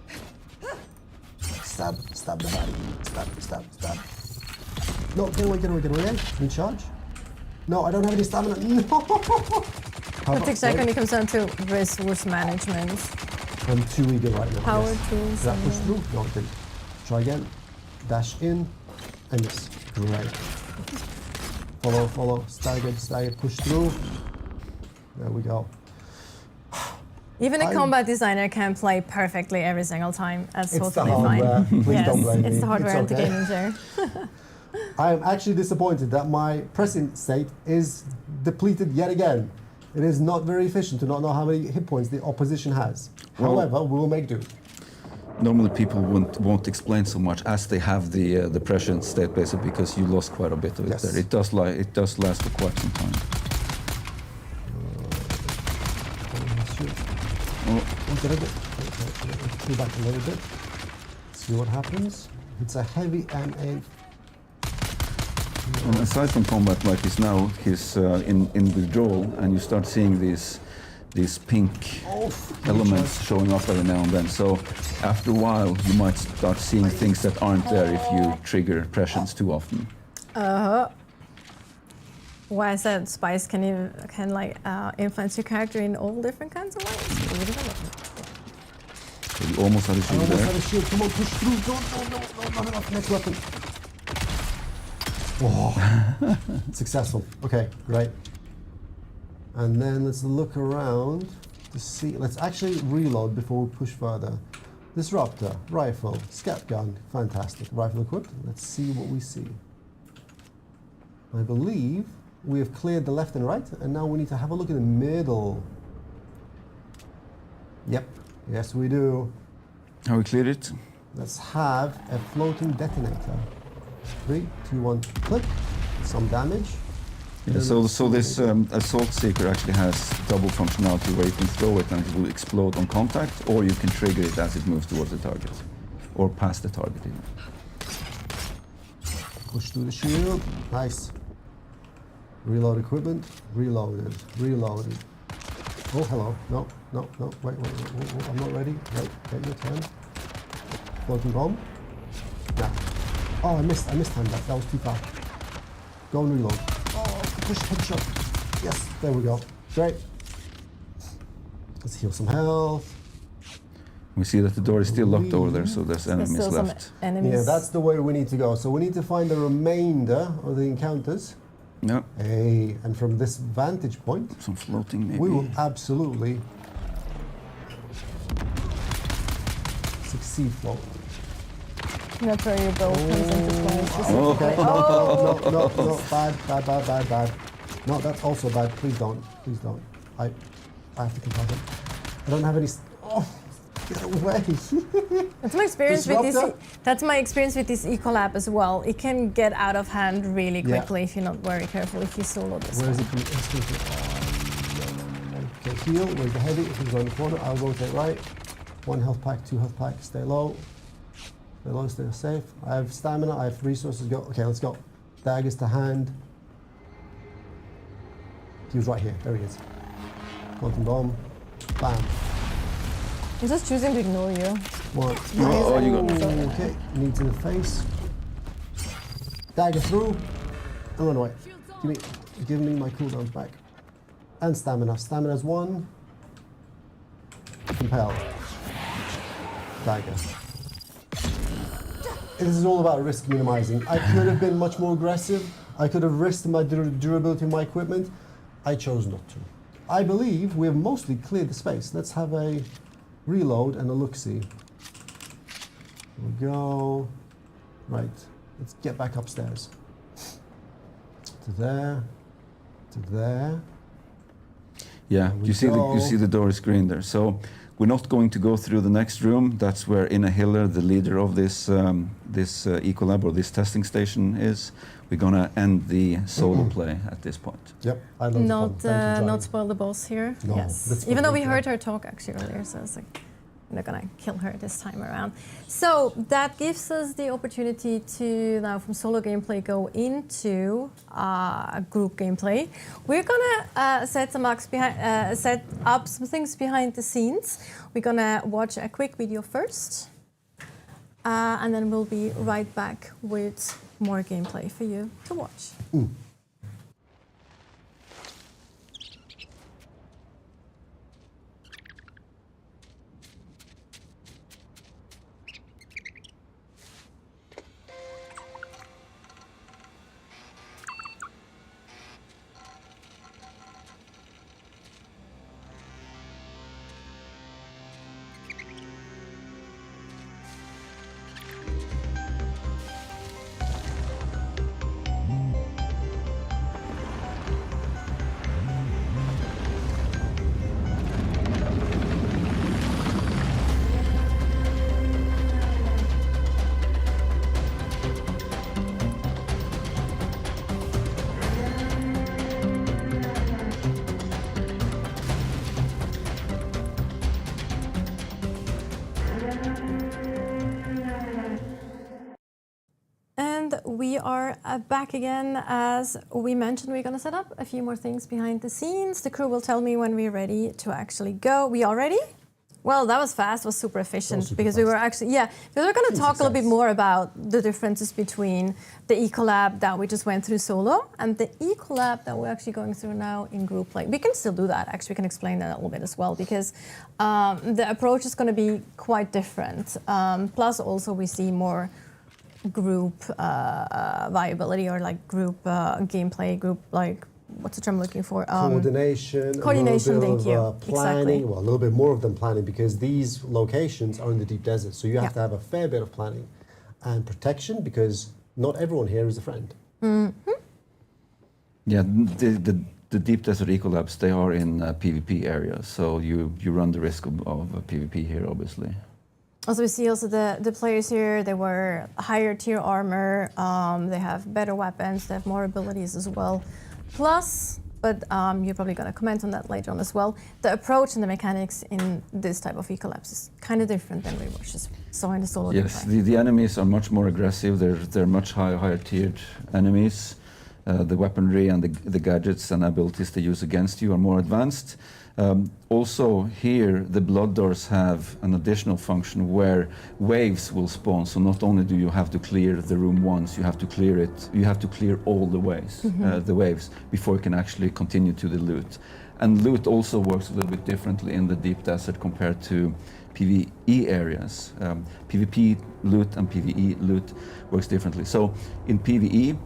Stab the body. Stab. No, get away. Recharge. No, I don't have any stamina. No. That's exactly when it comes down to resource management. I'm too eager right now. Power yes. tools. Did that push through? No, it didn't. Try again. Dash in. And miss. Great. Follow. Staggered. Push through. There we go. Even a combat designer can play perfectly every single time. That's It's the totally fine. hardware. Please Yes, don't blame me. it's the hardware and the okay. gaming chair. I am actually disappointed that my pressing state is depleted yet again. It is not very efficient to not know how many hit points the opposition has. Well, however, we will make do. Normally people won't explain so much as they have the pressure state basically because you lost quite a bit of it Yes. there. It does last for quite some time. Pull back a little bit. See what happens. It's a heavy and a... And aside from combat like this now, he's in withdrawal, and you start seeing these pink elements showing up every now and then. So after a while, you might start seeing things that aren't there if you trigger pressions too often. Why I said spice can influence your character in all different kinds of ways. So you almost had a shield Almost there. had a shield. Come on, push through. No, not enough. Next weapon. Oh, successful. Okay, great. And then let's look around to see. Let's actually reload before we push further. Disruptor, rifle, scat gun. Fantastic. Rifle equipped. Let's see what we see. I believe we have cleared the left and right, and now we need to have a look at the middle. Yep. Yes, we do. How we cleared it? Let's have a floating detonator. 3, 2, 1, click. Some damage. Yeah, so this assault seeker actually has double functionality where you can throw it and it will explode on contact, or you can trigger it as it moves towards the target, or past the target even. Push through the shield. Nice. Reload equipment. Reloaded. Oh, hello. No. Wait. I'm not ready. Wait, get your turn. Floating bomb. Yeah. Oh, I missed time that. That was too far. Go and reload. Oh, push headshot. Yes, there we go. Great. Let's heal some health. We see that the door is still locked over there, so there's enemies still left. some enemies. Yeah, that's the way we need to go. So we need to find the remainder of the encounters. Yeah, Hey, and from this vantage point, some floating maybe. we will absolutely succeed float. That's where your build comes into play. Oh. Okay. No, bad. No, that's also bad. Please don't. I have to confess it. I don't have any. Oh, get away. That's my experience with this. Disruptor? That's my experience with this Ecolab as well. It can get out of hand really Yeah. quickly if you're not very careful. If you solo this. Where is one. it coming? It's coming from- Okay, heal. Where's the heavy? If he's on the corner, I'll rotate right. 1 health pack, 2 health pack. Stay low. Stay low, stay safe. I have stamina, I have resources. Go. Okay, let's go. Daggers to hand. He was right here. There he is. Quantum bomb. Bam. I'm just choosing to ignore you. 1. Oh, you got me. Okay, knee to the face. Dagger through. And run away. Give me my cooldowns back. And stamina. Stamina's 1. Compel. Dagger. This is all about risk minimizing. I could have been much more aggressive. I could have risked my durability of my equipment. I chose not to. I believe we have mostly cleared the space. Let's have a reload and a look-see. Here we go. Right. Let's get back upstairs. To there. To there. Yeah, There we you go. see the door is green there. So we're not going to go through the next room. That's where Inna Hiller, the leader of this Ecolab or this testing station, is. We're gonna end the solo play at this point. Yep. I love Not spoil the boss here. No, Yes. that's Even though we fine, heard her talk actually earlier, so it's like we're not gonna kill her this time around. So that gives us the opportunity to now from solo gameplay go into group gameplay. We're gonna set up some things behind the scenes. We're gonna watch a quick video first, and then we'll be right back with more gameplay for you to watch. We are back again. As we mentioned, we're going to set up a few more things behind the scenes. The crew will tell me when we're ready to actually go. We all ready? Well, that was fast, was super efficient super because we were fast. actually, because we're going to talk a little bit Success. more about the differences between the Ecolab that we just went through solo and the Ecolab that we're actually going through now in group play. We can still do that, actually, we can explain that a little bit as well because the approach is going to be quite different. Plus also we see more group viability or like group gameplay, group like, what's the term I'm looking for? Coordination, coordination, a little thank bit you. of planning, Exactly. well, a little bit more of them planning because these locations are in the deep desert. So you have Yeah. to have a fair bit of planning and protection because not everyone here is a friend. Yeah, the deep desert ecolabs, they are in PvP areas, so you run the risk of PvP here, obviously. Also, we see also the players here, they wear higher tier armor, they have better weapons, they have more abilities as well. Plus, but you're probably going to comment on that later on as well, the approach and the mechanics in this type of ecolabs is kind of different than we just saw in the solo Yes, gameplay. the enemies are much more aggressive. They're much higher tiered enemies. The weaponry and the gadgets and abilities they use against you are more advanced. Also here, the blood doors have an additional function where waves will spawn. So not only do you have to clear the room once, you have to clear it. You have to clear all the waves, the waves, before you can actually continue to the loot. And loot also works a little bit differently in the deep desert compared to PvE areas. PvP loot and PvE loot works differently. So in PvE,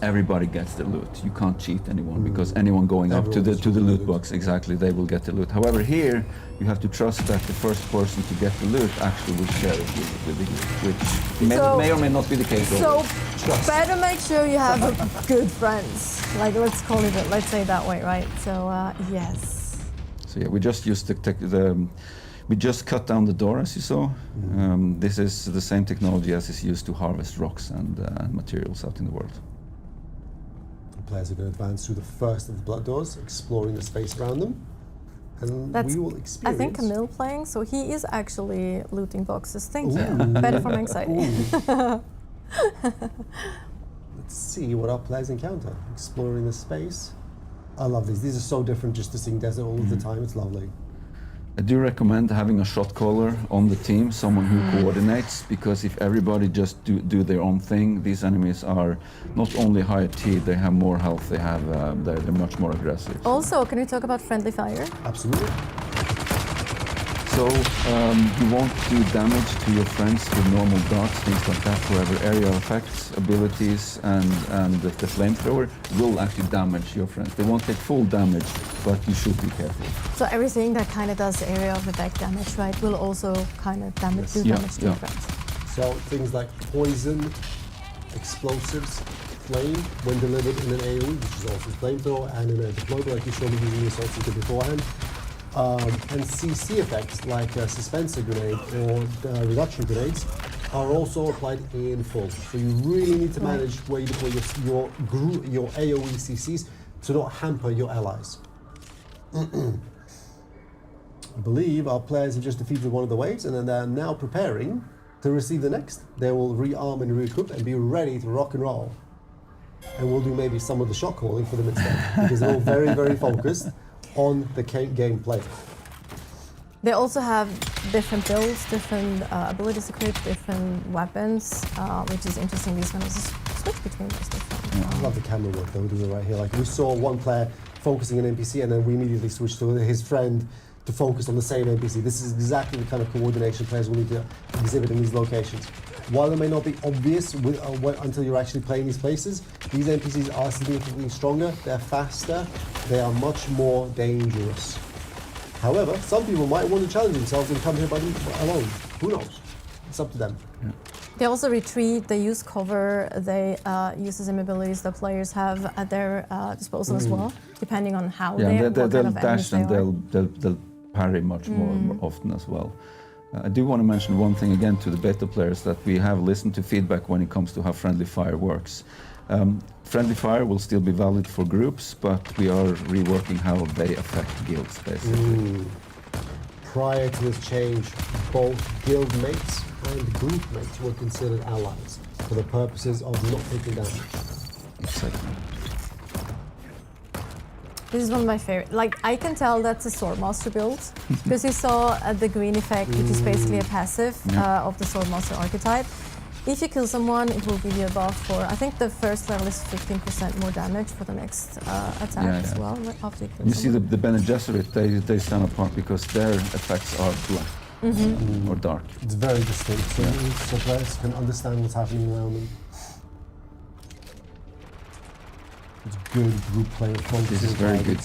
everybody gets the loot. You can't cheat anyone because anyone going up to the loot box, exactly, they will get the loot. However, here you have to trust that the first person to get the loot actually will share it with you, which may or may not be the case. So better make sure you have good friends. Like let's say it that way, right? So yes. So yeah, we just used we just cut down the door, as you saw. This is the same technology as is used to harvest rocks and materials out in the world. Players are going to advance through the first of the blood doors, exploring the space around them, and we will experience. I think Camille playing, so he is actually looting boxes. Thank you. Better for my anxiety. Let's see what our players encounter. Exploring the space. I love these. These are so different just to seeing desert all of the time. It's lovely. I do recommend having a shot caller on the team, someone who coordinates, because if everybody just do their own thing, these enemies are not only higher T, they have more health, they're much more aggressive. Also, can we talk about friendly fire? Absolutely. So you won't do damage to your friends with normal darts, things like that. However, area effects, abilities, and the flamethrower will actually damage your friends. They won't take full damage, but you should be careful. So everything that kind of does area of effect damage, right, will also kind of damage to your friends. So things like poison, explosives, flame, when delivered in an AoE, which is also flamethrower, and in a deployable, like you showed me using the assault seeker beforehand. And CC effects like suspensor grenade or reduction grenades are also applied in full. So you really need to manage where you deploy your AoE CCs to not hamper your allies. I believe our players have just defeated one of the waves, and then they're now preparing to receive the next. They will rearm and re-equip and be ready to rock and roll. And we'll do maybe some of the shot calling for them instead, because they're all very, very focused on the gameplay. They also have different builds, different abilities equipped, different weapons, which is interesting. These ones just switch between those different. I love the camera work that we're doing right here. Like we saw one player focusing an NPC, and then we immediately switched to his friend to focus on the same NPC. This is exactly the kind of coordination players will need to exhibit in these locations. While it may not be obvious until you're actually playing these places, these NPCs are significantly stronger, they're faster, they are much more dangerous. However, some people might want to challenge themselves and come here by alone. Who knows? It's up to them. Yeah. They also retreat, they use cover, they use the same abilities that players have at their disposal as well, depending on how they'll kind of dash and they'll parry much more often as well. I do want to mention one thing again to the beta players, that we have listened to feedback when it comes to how friendly fire works. Friendly fire will still be valid for groups, but we are reworking how they affect guilds, basically. Prior to this change, both guild mates and group mates were considered allies for the purposes of not taking damage. Exactly. This is one of my favorite. Like, I can tell that's a Swordmaster build, because you saw the green effect, which is basically a passive of the Swordmaster archetype. If you kill someone, it will give you a buff for, I think the first level is 15% more damage for the next attack as well. After you kill you see the Bene Gesserit, they stand apart because their effects are black or dark. It's very distinct, so players can understand what's happening around them. It's good group play. This is very good.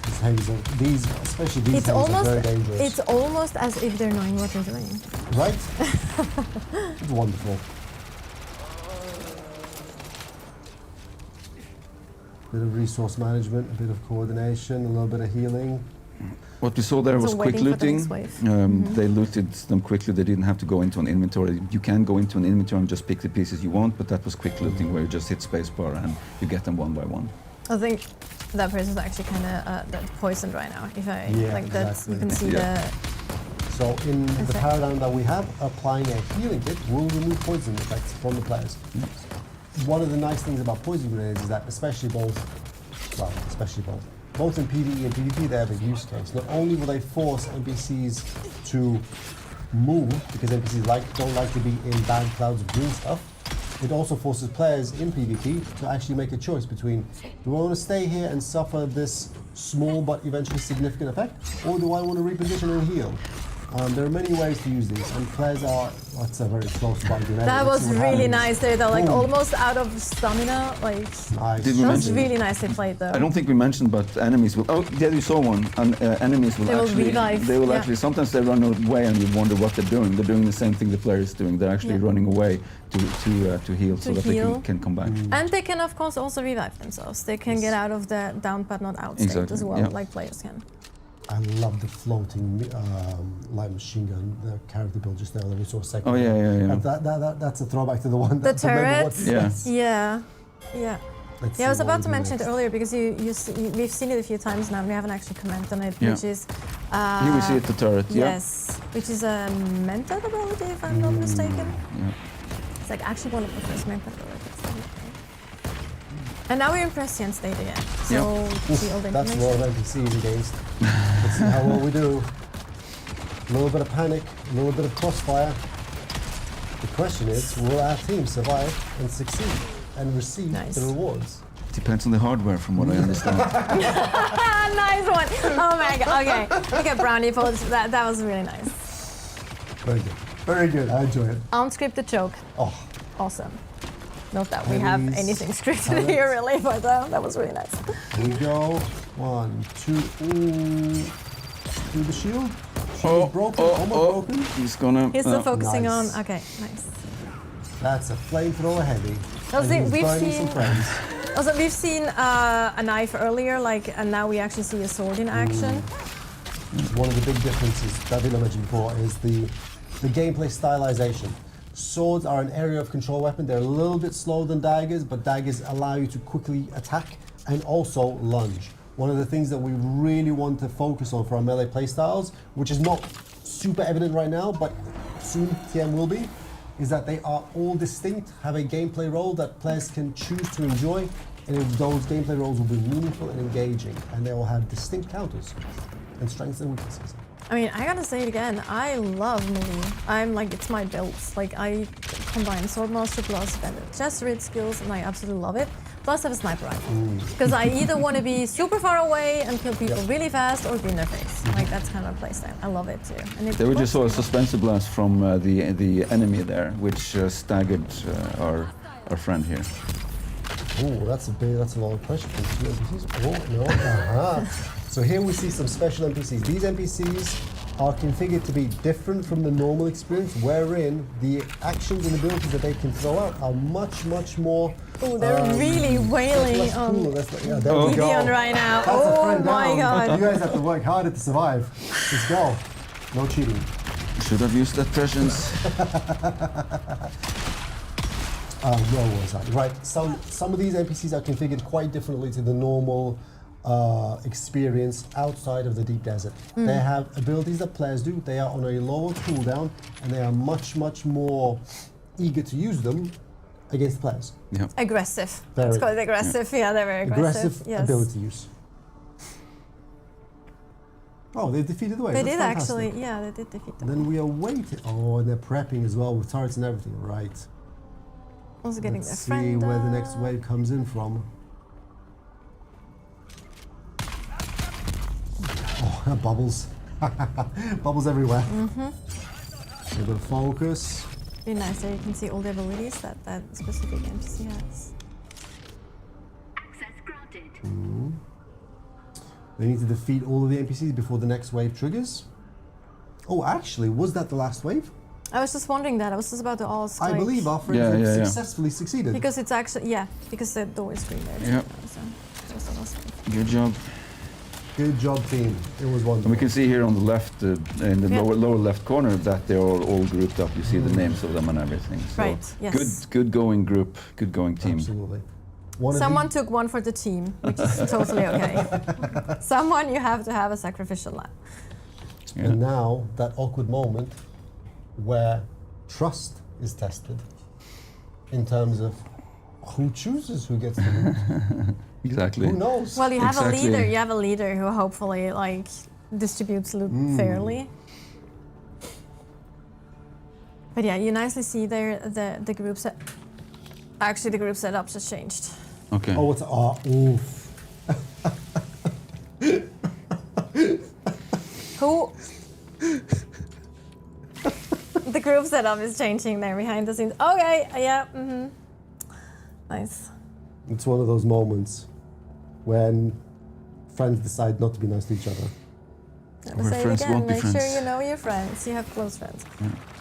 Especially these hazes are very dangerous. It's almost as if they're knowing what they're doing. Right? It's wonderful. Bit of resource management, a bit of coordination, a little bit of healing. What we saw there was quick looting. They looted them quickly. They didn't have to go into an inventory. You can go into an inventory and just pick the pieces you want, but that was quick looting where you just hit spacebar and you get them one by one. I think that person is actually kind of poisoned right now. If I like that, exactly. you can see the. So in the paradigm that we have, applying a healing kit will remove poison effects from the players. One of the nice things about poison grenades is that especially both in PvE and PvP, they have a use case. Not only will they force NPCs to move, because NPCs don't like to be in bad clouds of green stuff, it also forces players in PvP to actually make a choice between, do I want to stay here and suffer this small but eventually significant effect, or do I want to reposition and heal? There are many ways to use these, and players are. That's a very close by. That was really nice there, though. Like Boom. almost out of stamina. Like Nice. Did we that was mention- really nicely played, though. I don't think we mentioned, but enemies will. Oh, yeah, you saw one. And enemies will They will actually. revive, They will yeah. actually. Sometimes they run away, and you wonder what they're doing. They're doing the same thing the player is doing. They're actually Yeah. running away to heal, so that they heal. can come back. And they can, of course, also revive themselves. They can get out of the down but not out state Exactly, as well, yeah. like players can. I love the floating light machine gun, the character build just there that we saw a second. Oh yeah, ago. yeah, yeah. That's a throwback to the one. The that remember turrets. what- Yeah. Yeah, yeah. Let's Yeah, I was see what about we to do mention it next. earlier because we've seen it a few times now and we haven't actually commented on it, Yeah. which is... Here we see it, the turret. Yeah. Yes, which is a mentor ability, if I'm not mistaken. Yeah. It's like actually one of the first mentor abilities. And now we're in Prescient state again. So, see all the That's a information. lot of NPCs against. Let's see how well we do. A little bit of panic, a little bit of crossfire. The question is, will our team survive and succeed and receive Nice. the rewards? Depends on the hardware, from what I understand. Nice one! Oh my god, okay. Okay, brownie points. That was really nice. Very good. Very good. I enjoy it. Unscripted joke. Oh, Awesome. Not that we have Enemies, anything scripted talents. here really, but that was really nice. here we go. 1, 2. Ooh. Through the shield. Oh, Shield broken. Almost broken. He's gonna. He's still focusing Nice. on... Okay, nice. That's a flamethrower heavy. Also, And he's we've burning seen- some friends. Also, we've seen a knife earlier, and now we actually see a sword in action. One of the big differences that Villa mentioned before is the gameplay stylization. Swords are an area of control weapon. They're a little bit slower than daggers, but daggers allow you to quickly attack and also lunge. One of the things that we really want to focus on for our melee playstyles, which is not super evident right now, but soon TM will be, is that they are all distinct, have a gameplay role that players can choose to enjoy, and those gameplay roles will be meaningful and engaging, and they will have distinct counters and strengths and weaknesses. I mean, I gotta say it again, I love melee. I'm like, it's my build. Like, I combine Swordmaster plus Jesuit skills, and I absolutely love it. Plus, I have a sniper rifle. Because I either want to be super far away and kill people really fast, or be in their face. Like, that's kind of my playstyle. I love it too. And it They were just saw a works really suspensor blast from the enemy there, which staggered our friend here. Oh, that's a lot of pressure from 2 NPCs. Oh, no. Uh-huh. So here we see some special NPCs. These NPCs are configured to be different from the normal experience, wherein the actions and abilities that they can throw out are much, much more... well. Oh, they're really wailing less on cool. Yeah, there we go. Gideon right now. That's a Oh friend my down. god. You guys have to work harder to survive. Let's go. No cheating. Should have used that prescience. Where was I? Right. Some of these NPCs are configured quite differently to the normal experience outside of the deep desert. They have abilities that players do. They are on a lower cooldown, and they are much, much more eager to use them against players. Yeah. Aggressive. Very. Let's call it aggressive. Yeah, they're very aggressive. Aggressive Yes. ability use. Oh, they defeated the wave. They That's did fantastic. actually. Yeah, they did defeat them. And then we are waiting. Oh, and they're prepping as well with turrets and everything. Right. Also getting Let's their see friend. where the next wave comes in from. Oh, bubbles. Bubbles everywhere. A bit of focus. Be nice there. You can see all the abilities that that specific NPC has. Access granted. They need to defeat all of the NPCs before the next wave triggers. Oh, actually, was that the last wave? I was just wondering that. I was just about to ask. I like, believe our friends Yeah, have yeah, yeah. successfully succeeded. because it's actually because the door is green there. Yeah. So just awesome. Good job. Good job, team. It was wonderful. And we can see here on the left, in the Yeah. lower left corner, that they're all grouped up. You see the names of them and everything. So Right, yes. Good going group. Good going team. Absolutely. One of Someone the- took one for the team, which is totally okay. Someone you have to have a sacrificial lamb. Yeah. And now, that awkward moment where trust is tested in terms of who chooses who gets the loot. Exactly. Who knows? Well, you have Exactly. a leader. You have a leader who hopefully like distributes loot fairly. But yeah, you nicely see there the group set. Actually, the group setups has changed. Okay. Oh, it's oof. Who setup is changing there behind the scenes. Okay, yeah, nice. It's one of those moments when friends decide not to be nice to each other. Where Say it friends again. won't be Make sure friends. you know your friends. You have close friends.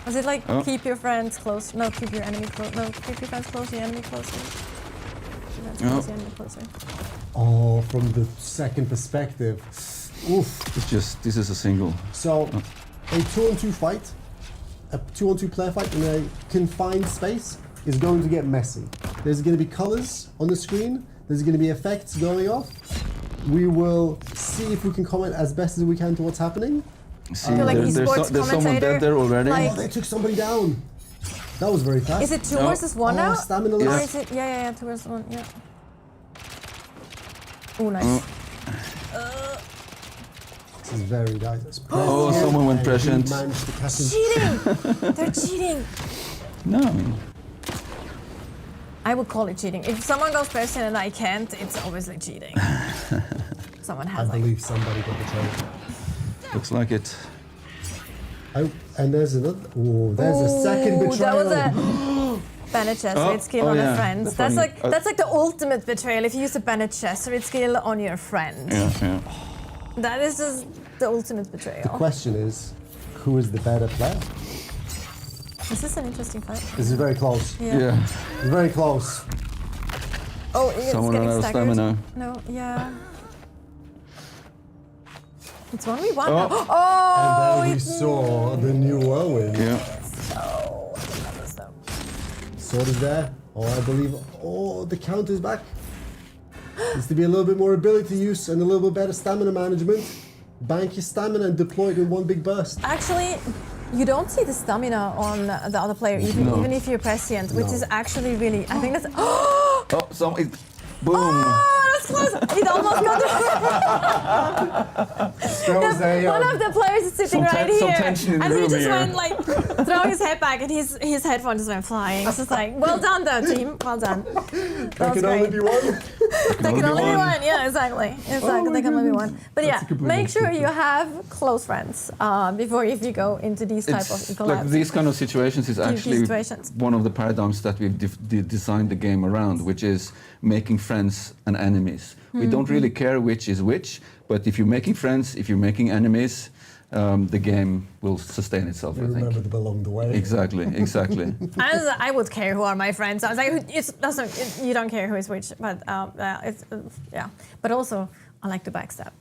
Was it like keep your friends close? No, keep your enemy close. No, keep your friends close, your enemy closer. Keep your friends close, your enemy closer. Oh, from the second perspective. Oof. It's just, this is a single. So, a 2-on-2 fight, a 2-on-2 player fight in a confined space is going to get messy. There's going to be colors on the screen. There's going to be effects going off. We will see if we can comment as best as we can to what's happening. See, like there's esports someone commentator, dead there already. like- Oh, they took somebody down. That was very fast. Is it 2 No. versus 1 Oh, now? stamina Or list. is it? Yeah, 2 versus 1. Yeah. Oh, nice. This is very nice. Oh, someone went prescient. Managed to catch him. Cheating! They're cheating. No, I mean, I would call it cheating. If someone goes prescient and I can't, it's obviously cheating. Someone I has like. believe somebody got betrayed. looks like it. Oh, and there's another. Oh, there's a second Ooh, betrayal. that was a Bennett chest Oh, with skill oh on yeah, a friend. the That's funny- like the ultimate betrayal if you use a Bennett chest with skill on your friend. Yeah. That is just the ultimate The betrayal. question is, who is the better player? This is an interesting fight. This is very close. Yeah. It's very close. Oh, it's Someone getting out of staggered. stamina. No, yeah. It's 1v1 Oh. now. Oh, And then we it's saw the new whirlwind. Yeah. so. I didn't know this though. Sword is there. Oh, I believe. Oh, the count is back. Needs to be a little bit more ability use and a little bit better stamina management. Bank your stamina and deploy it in one big burst. Actually, you don't see the stamina on the other player, even if you're prescient, which No. is actually really. I think that's. Oh, Oh, boom. that's close. It almost got. That was a, One of the players is sitting right some here, tension in the and he room just here. went like throw his head back, and his headphone just went flying. It's just like, well done, though, team. Well done. That was can only great. be one. There can only be one. Yeah, exactly. Exactly. There can only be one. But yeah, a good make sure point. you have close friends before if you go into these type of It's collabs. like these kind of situations is actually situations. one of the paradigms that we've designed the game around, which is making friends and enemies. We don't really care which is which, but if you're making friends, if you're making enemies, the game will sustain itself, I Remember think. them along the way. Exactly. I would care who are my friends. I was like, you don't care who is which, but yeah. But also, I like to backstab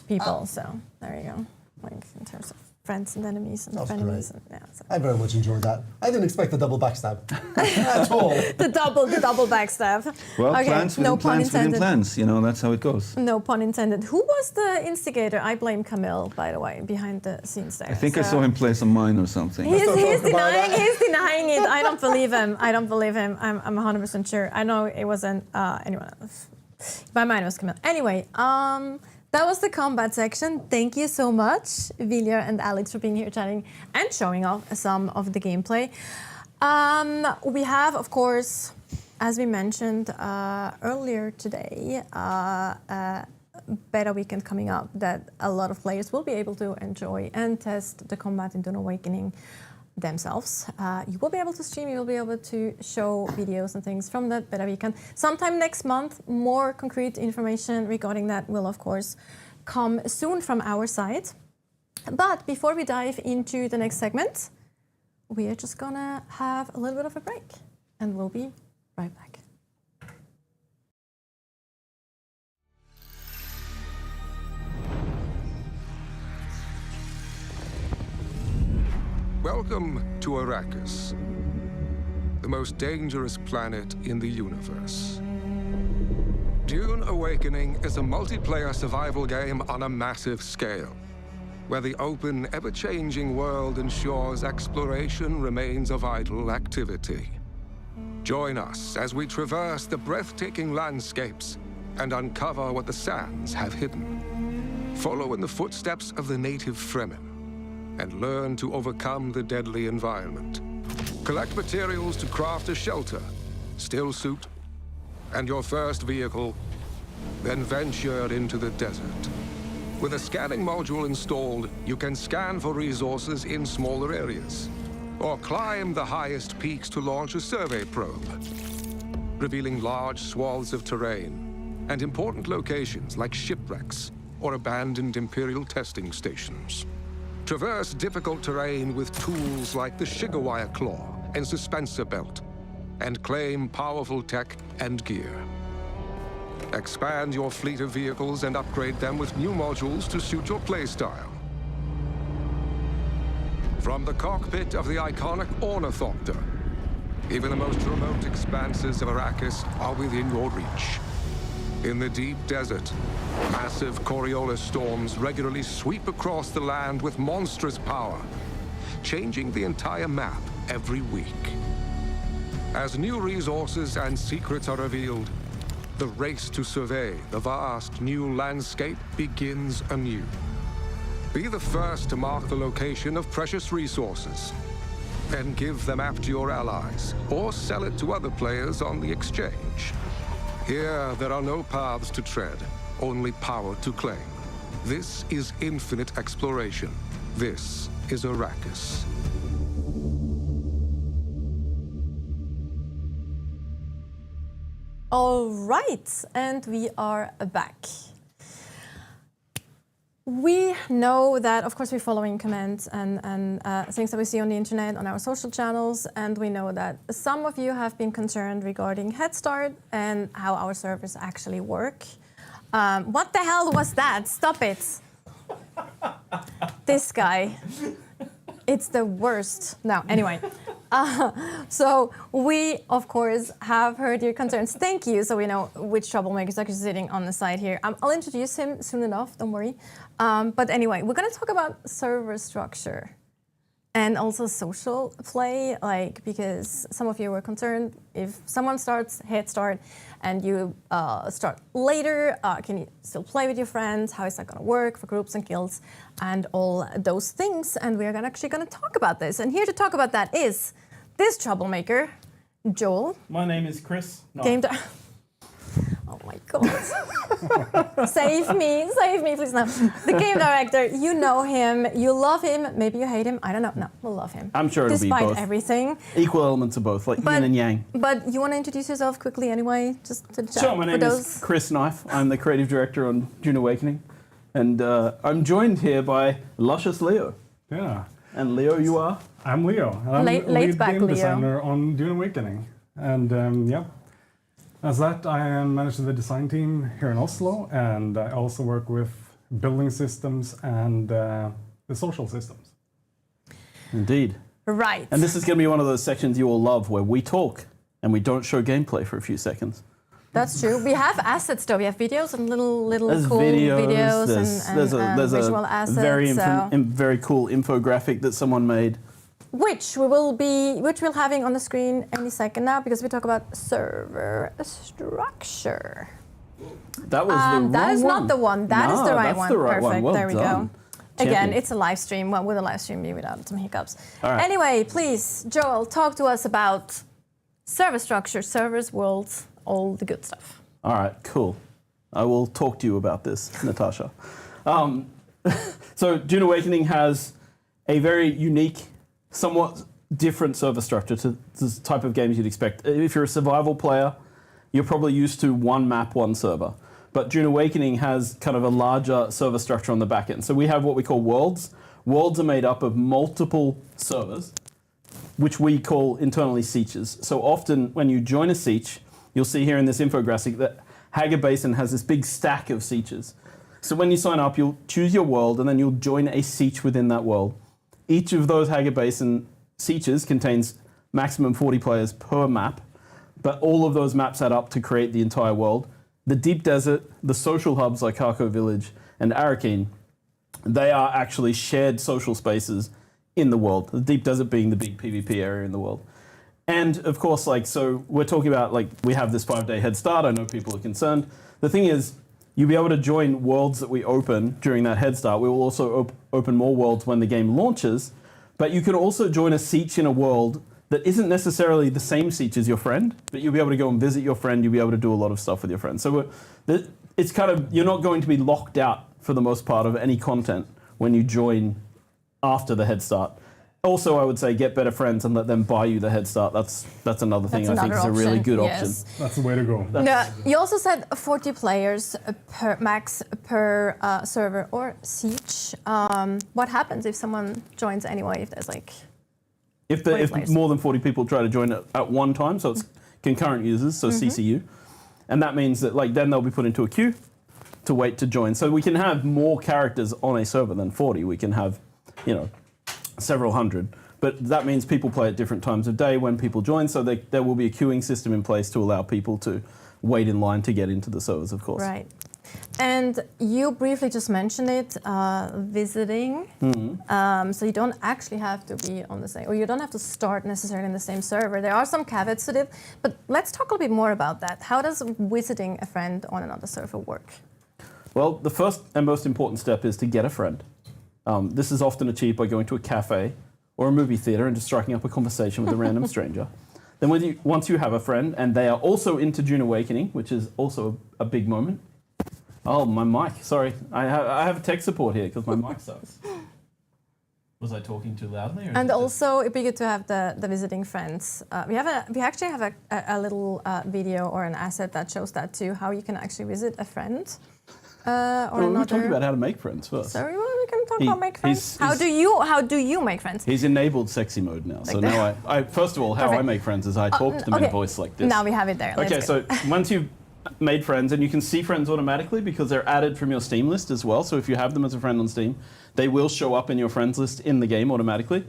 people, so there you go. Like in terms of friends and enemies and That's frenemies. great. And, yeah, so. I very much enjoyed that. I didn't expect a double backstab at all. The double backstab. Well, Okay, plans within no pun plans within intended. plans. You know, that's how it goes. No pun intended. Who was the instigator? I blame Camille, by the way, behind the scenes there. I think I So- saw him play some mine or something. He's talk about denying. that. He's denying it. I don't believe him. I'm 100% sure. I know it wasn't anyone else. My mind was Camille. Anyway, that was the combat section. Thank you so much, Vilja and Alex, for being here chatting and showing off some of the gameplay. We have, of course, as we mentioned earlier today, beta weekend coming up that a lot of players will be able to enjoy and test the combat in Dune Awakening themselves. You will be able to stream, you will be able to show videos and things from that beta weekend. Sometime next month, more concrete information regarding that will, of course, come soon from our side. But before we dive into the next segment, we are just gonna have a little bit of a break and we'll be right back. Welcome to Arrakis, the most dangerous planet in the universe. Dune Awakening is a multiplayer survival game on a massive scale, where the open, ever-changing world ensures exploration remains a vital activity. Join us as we traverse the breathtaking landscapes and uncover what the sands have hidden. Follow in the footsteps of the native Fremen and learn to overcome the deadly environment. Collect materials to craft a shelter, still suit, and your first vehicle, then venture into the desert. With a scanning module installed, you can scan for resources in smaller areas. or climb the highest peaks to launch a survey probe, revealing large swaths of terrain and important locations like shipwrecks or abandoned Imperial testing stations. Traverse difficult terrain with tools like the Shigawire Claw and Suspensor Belt, and claim powerful tech and gear. Expand your fleet of vehicles and upgrade them with new modules to suit your playstyle. From the cockpit of the iconic Ornithopter, even the most remote expanses of Arrakis are within your reach. In the deep desert, massive Coriolis storms regularly sweep across the land with monstrous power, changing the entire map every week. As new resources and secrets are revealed, the race to survey the vast new landscape begins anew. Be the first to mark the location of precious resources, and give the map to your allies, or sell it to other players on the exchange. Here, there are no paths to tread, only power to claim. This is infinite exploration. This is Arrakis. All right, and we are back. We know that, of course, we're following comments and things that we see on the internet, on our social channels, and we know that some of you have been concerned regarding Head Start and how our servers actually work. What the hell was that? Stop it. This guy. It's the worst. No, anyway. So we, of course, have heard your concerns. Thank you. So we know which troublemaker is actually sitting on the side here. I'll introduce him soon enough, don't worry. But anyway, we're going to talk about server structure and also social play, like, because some of you were concerned if someone starts Head Start and you start later, can you still play with your friends? How is that going to work for groups and guilds and all those things? And we're actually going to talk about this. And here to talk about that is this troublemaker, Joel. My name is Chris. No. Oh my God. Save me, please. No. The game director, you know him, you love him, maybe you hate him, I don't know. No, we'll love him. I'm sure it'll be despite both. everything. Equal elements of both, like yin and yang. But you want to introduce yourself quickly anyway, just to chat. Sure, my name is Chris Knife. I'm the creative director on Dune Awakening. And I'm joined here by luscious Leo. Yeah. And Leo, you are? I'm Leo. And I'm Laid back game Leo. designer on Dune Awakening. And yeah, as that, I am managing the design team here in Oslo, and I also work with building systems and the social systems. Indeed. Right. And this is going to be one of those sections you will love where we talk and we don't show gameplay for a few seconds. That's true. We have assets though. We have videos and little There's cool videos there's visual a assets. very cool infographic that someone made. Which we're having on the screen any second now, because we talk about server structure. That was the wrong one. That is not the one. That is the right that's one. the right Perfect. one. Well there we done. go. Again, Champion. it's a live stream. Well, will the live stream be without some hiccups? All right. Anyway, please, Joel, talk to us about server structure, servers, worlds, all the good stuff. All right, cool. I will talk to you about this, Natasha. So Dune Awakening has a very unique, somewhat different server structure to the type of games you'd expect. If you're a survival player, you're probably used to one map, one server. But Dune Awakening has kind of a larger server structure on the back end. So we have what we call worlds. Worlds are made up of multiple servers, which we call internally sietches. So often when you join a sietch, you'll see here in this infographic that Hager Basin has this big stack of sietches. So when you sign up, you'll choose your world and then you'll join a sietch within that world. Each of those Hager Basin sietches contains maximum 40 players per map, but all of those maps add up to create the entire world. The deep desert, the social hubs like Harko Village and Arakeen, they are actually shared social spaces in the world. The deep desert being the big PvP area in the world. And of course, so we're talking about, we have this 5-day head start. I know people are concerned. The thing is, you'll be able to join worlds that we open during that head start. We will also open more worlds when the game launches, but you can also join a sietch in a world that isn't necessarily the same sietch as your friend, but you'll be able to go and visit your friend. You'll be able to do a lot of stuff with your friends. So it's kind of, you're not going to be locked out for the most part of any content when you join after the head start. Also, I would say get better friends and let them buy you the head start. That's another thing I think is a really good option. Yes. That's the way to go. No, you also said 40 players per max per server or siege. What happens if someone joins anyway? If there's like If 40 players? more than 40 people try to join at one time, so it's concurrent users, so CCU, and that means that like then they'll be put into a queue to wait to join. So we can have more characters on a server than 40. We can have, several hundred. But that means people play at different times of day when people join, so there will be a queuing system in place to allow people to wait in line to get into the servers, of course. Right. And you briefly just mentioned it, visiting. So you don't actually have to be on the same, or you don't have to start necessarily in the same server. There are some caveats to it, but let's talk a little bit more about that. How does visiting a friend on another server work? Well, the first and most important step is to get a friend. This is often achieved by going to a cafe or a movie theater and just striking up a conversation with a random stranger. Then once you have a friend and they are also into Dune Awakening, which is also a big moment. Oh, my mic, sorry. I have tech support here because my mic sucks. Was I talking too loudly? And also, it'd be good to have the visiting friends. We actually have a little video or an asset that shows that too, how you can actually visit a friend. We're talking about how to make friends first. Sorry, well, we can talk about make friends. How do you make friends? He's enabled sexy mode now. So now I first of all, how I make friends is I talk to them in a voice like this. Now we have it there. Okay, so once you've made friends, and you can see friends automatically because they're added from your Steam list as well. So if you have them as a friend on Steam, they will show up in your friends list in the game automatically.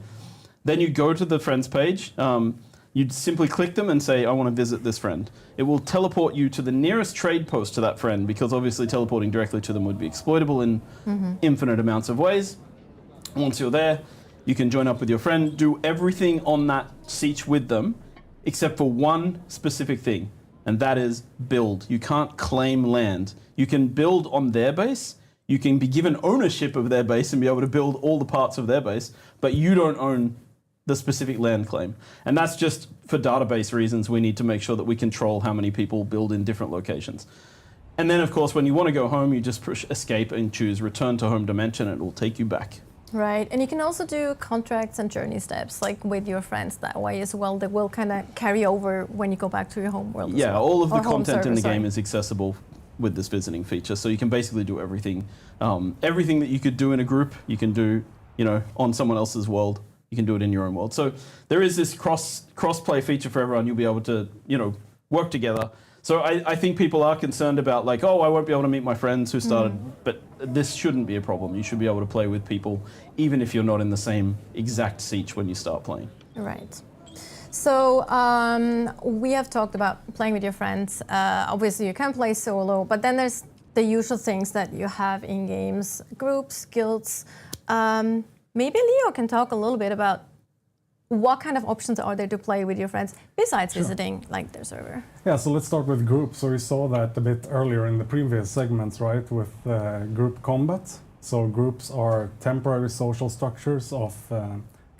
Then you go to the friends page. You'd simply click them and say, I want to visit this friend. It will teleport you to the nearest trade post to that friend because obviously teleporting directly to them would be exploitable in infinite amounts of ways. Once you're there, you can join up with your friend, do everything on that siege with them, except for one specific thing, and that is build. You can't claim land. You can build on their base. You can be given ownership of their base and be able to build all the parts of their base, but you don't own the specific land claim. And that's just for database reasons. We need to make sure that we control how many people build in different locations. And then, of course, when you want to go home, you just push escape and choose return to home dimension, and it will take you back. Right, and you can also do contracts and journey steps, like with your friends that way as well. That will kind of carry over when you go back to your home world. Yeah, as well. all of the Or home content in the server, game is accessible with this visiting feature. So you can basically do everything. Everything that you could do in a group, you can do, on someone else's world. You can do it in your own world. So there is this cross-play feature for everyone. You'll be able to, work together. So I think people are concerned about like, I won't be able to meet my friends who started, but this shouldn't be a problem. You should be able to play with people, even if you're not in the same exact siege when you start playing. Right. So we have talked about playing with your friends. Obviously, you can play solo, but then there's the usual things that you have in games, groups, guilds. Maybe Leo can talk a little bit about what kind of options are there to play with your friends besides visiting like their server. Yeah, so let's start with groups. So we saw that a bit earlier in the previous segments, right, with group combat. So groups are temporary social structures of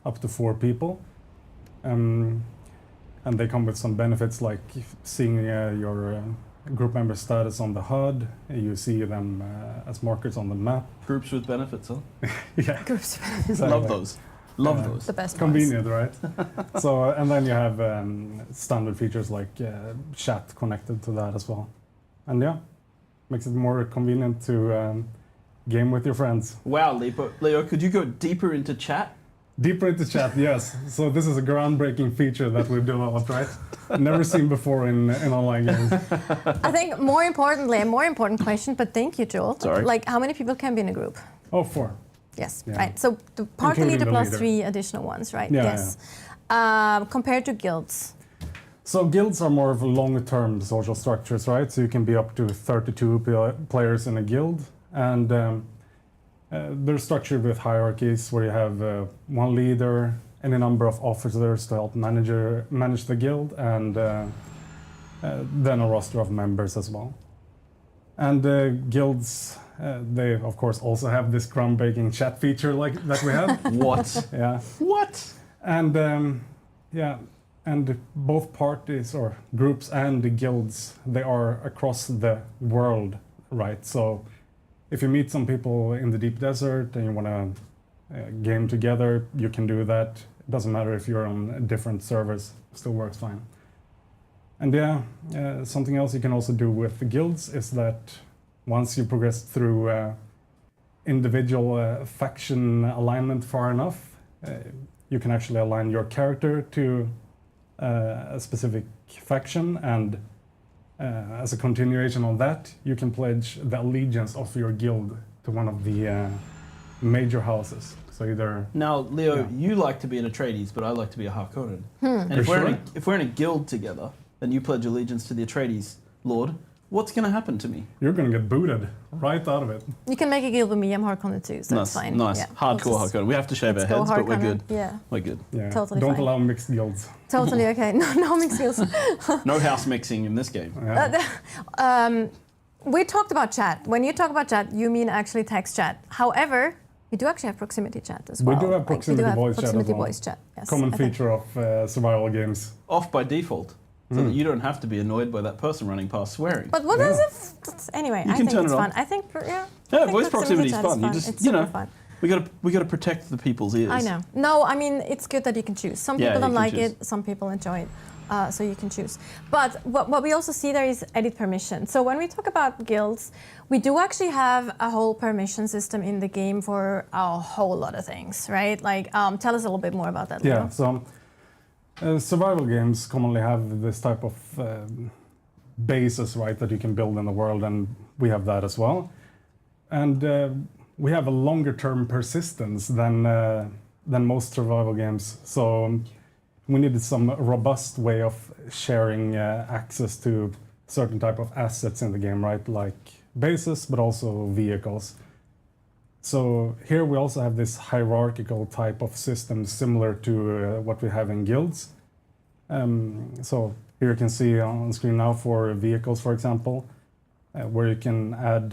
up to 4 people. And they come with some benefits like seeing your group member status on the HUD. You see them as markers on the map. Groups with benefits, huh? Yeah. Groups. Exactly. Love those. Love those. The best Convenient, right? So, and then you have standard features like chat connected to that as well. And yeah, makes it more convenient to game with your friends. Wow, Leo, could you go deeper into chat? Deeper into chat, yes. So this is a groundbreaking feature that we've developed, right? Never seen before in online games. I think more importantly, a more important question, but thank you, Joel. Sorry. Like, how many people can be in a group? Oh, 4. Yes, Yeah. right. So the party Including leader the plus leader. 3 additional ones, right? Yeah, Yes. Compared to guilds. So guilds are more of long-term social structures, right? So you can be up to 32 players in a guild, and they're structured with hierarchies where you have one leader, any number of officers to help manage the guild, and then a roster of members as well. And guilds, they of course also have this groundbreaking chat feature like that we have. What? Yeah. What? And and both parties or groups and the guilds, they are across the world, right? So if you meet some people in the deep desert and you want to game together, you can do that. It doesn't matter if you're on different servers, still works fine. And yeah, something else you can also do with the guilds is that once you progress through individual faction alignment far enough, you can actually align your character to a specific faction, and as a continuation of that, you can pledge the allegiance of your guild to one of the major houses. So either Now, Leo, Yeah. you like to be an Atreides, but I like to be a Harkonnen. And For sure. if we're in a guild together, and you pledge allegiance to the Atreides Lord, what's going to happen to me? you're going to get booted right out of it. You can make a guild with me. I'm Harkonnen too, so it's fine. Nice. Yeah. Hardcore We'll just- Harkonnen. We have to shave our let's go heads, but we're Harkonnen. good. Yeah, We're good. Yeah. Totally Don't fine. allow mixed guilds. totally okay. No mixed skills. No house mixing in this game. Yeah. We talked about chat. When you talk about chat, you mean actually text chat. However, we do actually have proximity chat as We well. do have Like, proximity voice chat as proximity well. voice chat. Yes, Common I think. feature of survival games. Off by default, so that you don't have to be annoyed by that person running past swearing. But what is it? Anyway, You I can think turn it's it on. fun. I think yeah. Yeah, I think voice proximity is chat fun. You just, it's you super know, fun. we got to protect the people's ears. I know. No, I mean it's good that you can choose. Some Yeah, people you don't can like choose. it. Some people enjoy it. So you can choose. But what we also see there is edit permission. So when we talk about guilds, we do actually have a whole permission system in the game for a whole lot of things, right? Like, tell us a little bit more about that, Leo. Yeah, so survival games commonly have this type of bases, right, that you can build in the world, and we have that as well. And we have a longer term persistence than most survival games. So we needed some robust way of sharing access to certain type of assets in the game, right, like bases, but also vehicles. So here we also have this hierarchical type of system similar to what we have in guilds. So here you can see on screen now for vehicles, for example, where you can add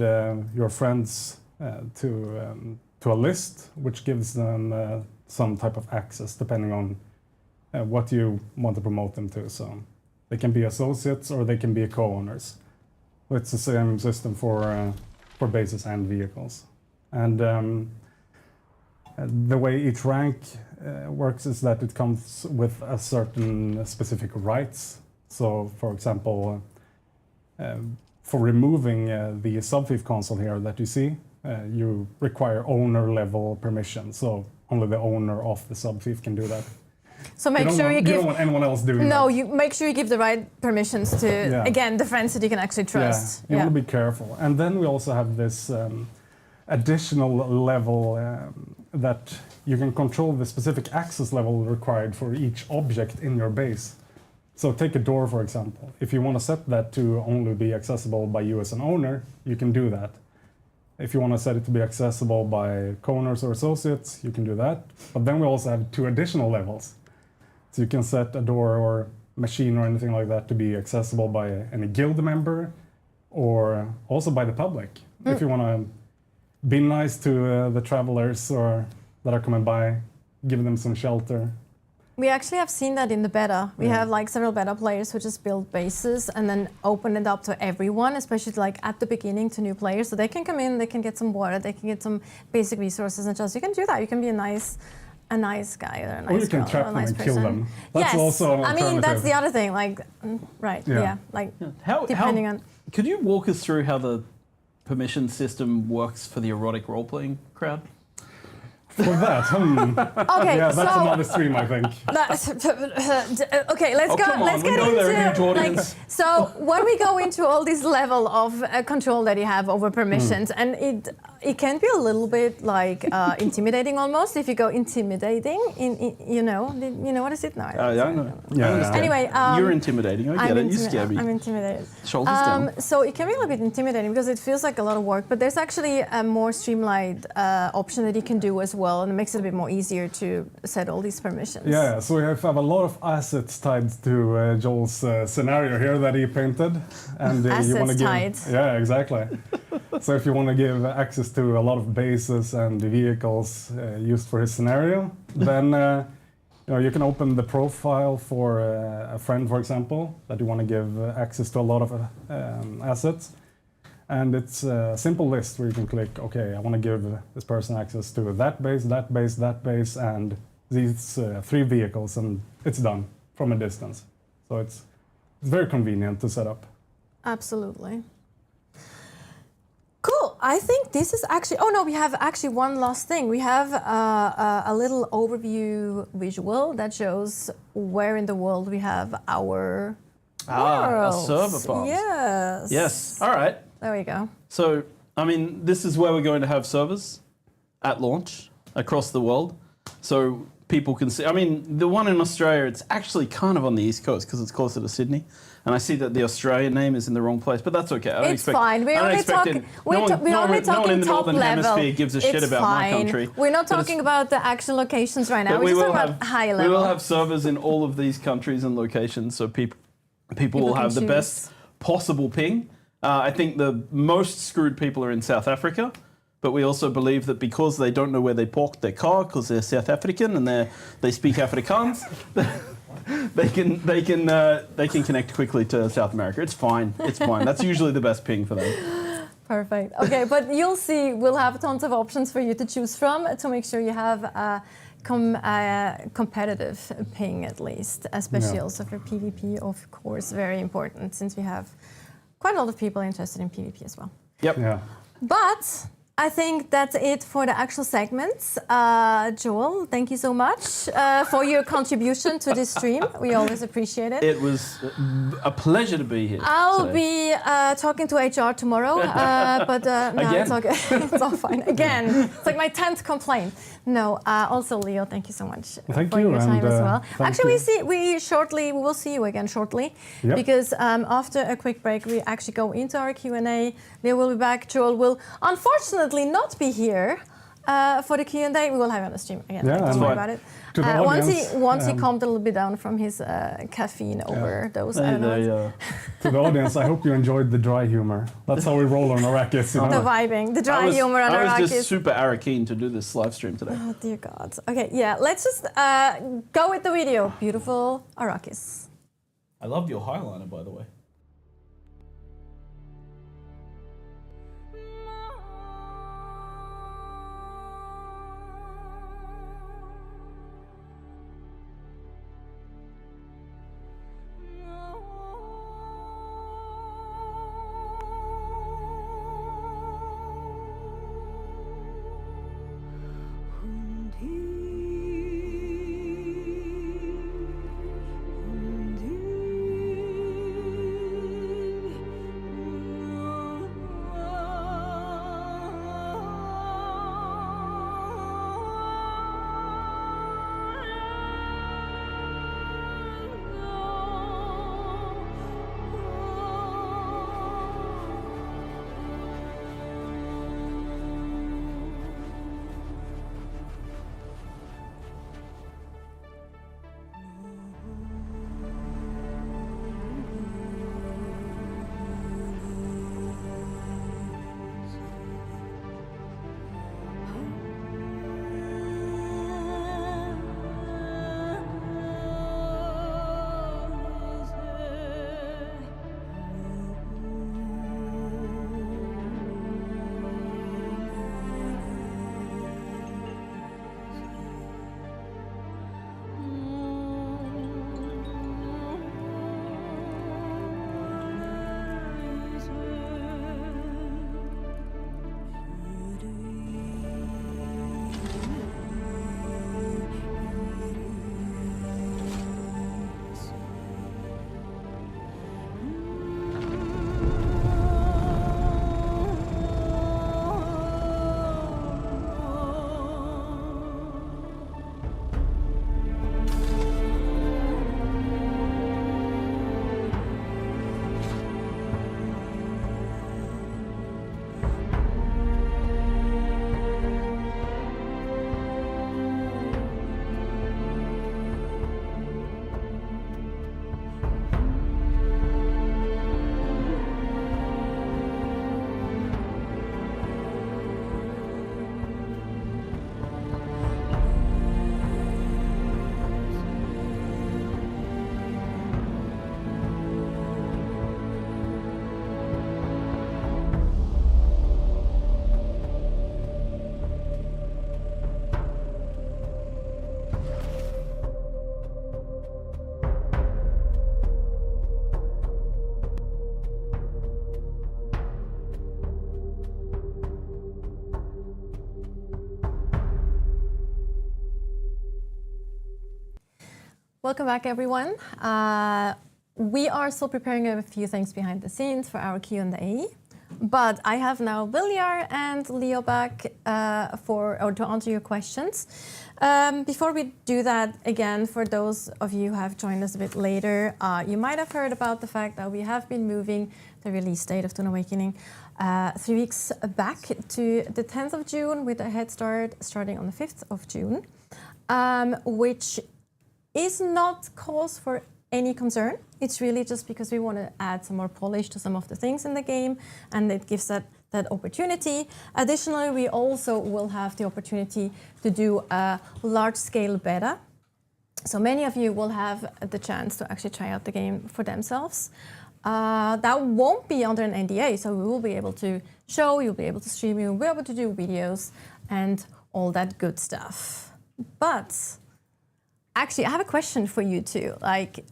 your friends to a list, which gives them some type of access depending on what you want to promote them to. So they can be associates or they can be co-owners. It's the same system for bases and vehicles. And the way each rank works is that it comes with a certain specific rights. So, for example, for removing the sub-thief console here that you see, you require owner level permission. So only the owner of the sub-thief can do that. So make sure you don't give. want anyone else doing that. No, you make sure you give the right permissions to Yeah. again the friends that you can actually trust. Yeah, you want to be careful. And then we also have this additional level that you can control the specific access level required for each object in your base. So take a door, for example. If you want to set that to only be accessible by you as an owner, you can do that. If you want to set it to be accessible by co-owners or associates, you can do that. But then we also have 2 additional levels. So you can set a door or machine or anything like that to be accessible by any guild member or also by the public. If you want to be nice to the travelers or that are coming by, give them some shelter. We actually have seen that in the beta. We have like several beta players who just build bases and then open it up to everyone, especially like at the beginning to new players. So they can come in, they can get some water, they can get some basic resources and just you can do that. You can be a nice guy or a nice Or you can girl trap or a them nice and person. kill them. That's yes. also an I mean, that's alternative. the other thing. Like, right, Yeah. like How, depending on. Could you walk us through how the permission system works for the erotic role-playing crowd? For that, Okay, yeah, that's so another stream, I think. okay, let's Oh, go. come on, Let's we get know they're a huge into audience. so when we go into all this level of control that you have over permissions, and it can be a little bit like intimidating almost if you go intimidating. You know what is it now? I know. Yeah, I understand. Anyway, You're intimidating. I get it. You scare me. I'm intimidated. Shoulders down. So it can be a little bit intimidating because it feels like a lot of work, but there's actually a more streamlined option that you can do as well, and it makes it a bit more easier to set all these permissions. Yeah, so we have a lot of assets tied to Joel's scenario here that he painted, and you want to Assets give. tied. Yeah, exactly. So if you want to give access to a lot of bases and vehicles used for his scenario, then you can open the profile for a friend, for example, that you want to give access to a lot of assets. And it's a simple list where you can click, okay, I want to give this person access to that base, that base, that base, and these 3 vehicles, and it's done from a distance. So it's very convenient to set up. Absolutely. Cool. I think this is actually. Oh no, we have actually one last thing. We have a little overview visual that shows where in the world we have our Our worlds. server farms. Yes. Yes. All right. There we go. So, I mean, this is where we're going to have servers at launch across the world. So people can see. I mean, the one in Australia, it's actually kind of on the East Coast because it's closer to Sydney. And I see that the Australian name is in the wrong place, but that's okay. I don't It's expect, fine. I don't expect it. We're only no one in talking the top Northern level. Hemisphere gives a shit It's about my fine. country. We're not But talking about the actual locations right now. But We're we just will talking have about high level. We will have servers in all of these countries and locations, so people will can have the choose. best possible ping. I think the most screwed people are in South Africa, but we also believe that because they don't know where they parked their car because they're South African and they speak Afrikaans, they can connect quickly to South America. It's fine. It's fine. That's usually the best ping for them. Perfect. Okay, but you'll see, we'll have tons of options for you to choose from to make sure you have a competitive ping at least, especially also for PvP, of course, very important since we have quite a lot of people interested in PvP as well. Yep. Yeah. But I think that's it for the actual segments. Joel, thank you so much for your contribution to this stream. We always appreciate it. It was a pleasure to be here. I'll today. be talking to HR tomorrow, but no, Again? it's okay. It's all fine. Again, it's like my 10th complaint. No, also Leo, thank you so much Thank for you, your time and, as well. thank Actually, you. we will see you again shortly, Yep. because after a quick break, we actually go into our Q&A. Leo will be back. Joel will unfortunately not be here for the Q&A. We will have you on the stream again. Yeah, Don't and worry about it. to the Once he audience, calmed a little bit down from his caffeine overdose. I don't know. To the audience, I hope you enjoyed the dry humor. That's how we roll on Arrakis. You know? The vibing, the dry humor on I was Arrakis. just super Arakeen to do this live stream today. Oh dear God. Okay, yeah, let's just go with the video. Beautiful Arrakis. I love your highliner, by the way. Welcome back, everyone. We are still preparing a few things behind the scenes for our Q&A, but I have now Viljar and Leo back to answer your questions. Before we do that, again, for those of you who have joined us a bit later, you might have heard about the fact that we have been moving the release date of Dune Awakening 3 weeks back to the 10th of June with a head start starting on the 5th of June, which is not cause for any concern. It's really just because we want to add some more polish to some of the things in the game, and it gives that opportunity. Additionally, we also will have the opportunity to do a large-scale beta. So many of you will have the chance to actually try out the game for themselves. That won't be under an NDA, so we will be able to show, you'll be able to stream, you'll be able to do videos and all that good stuff. But actually, I have a question for you too. Like,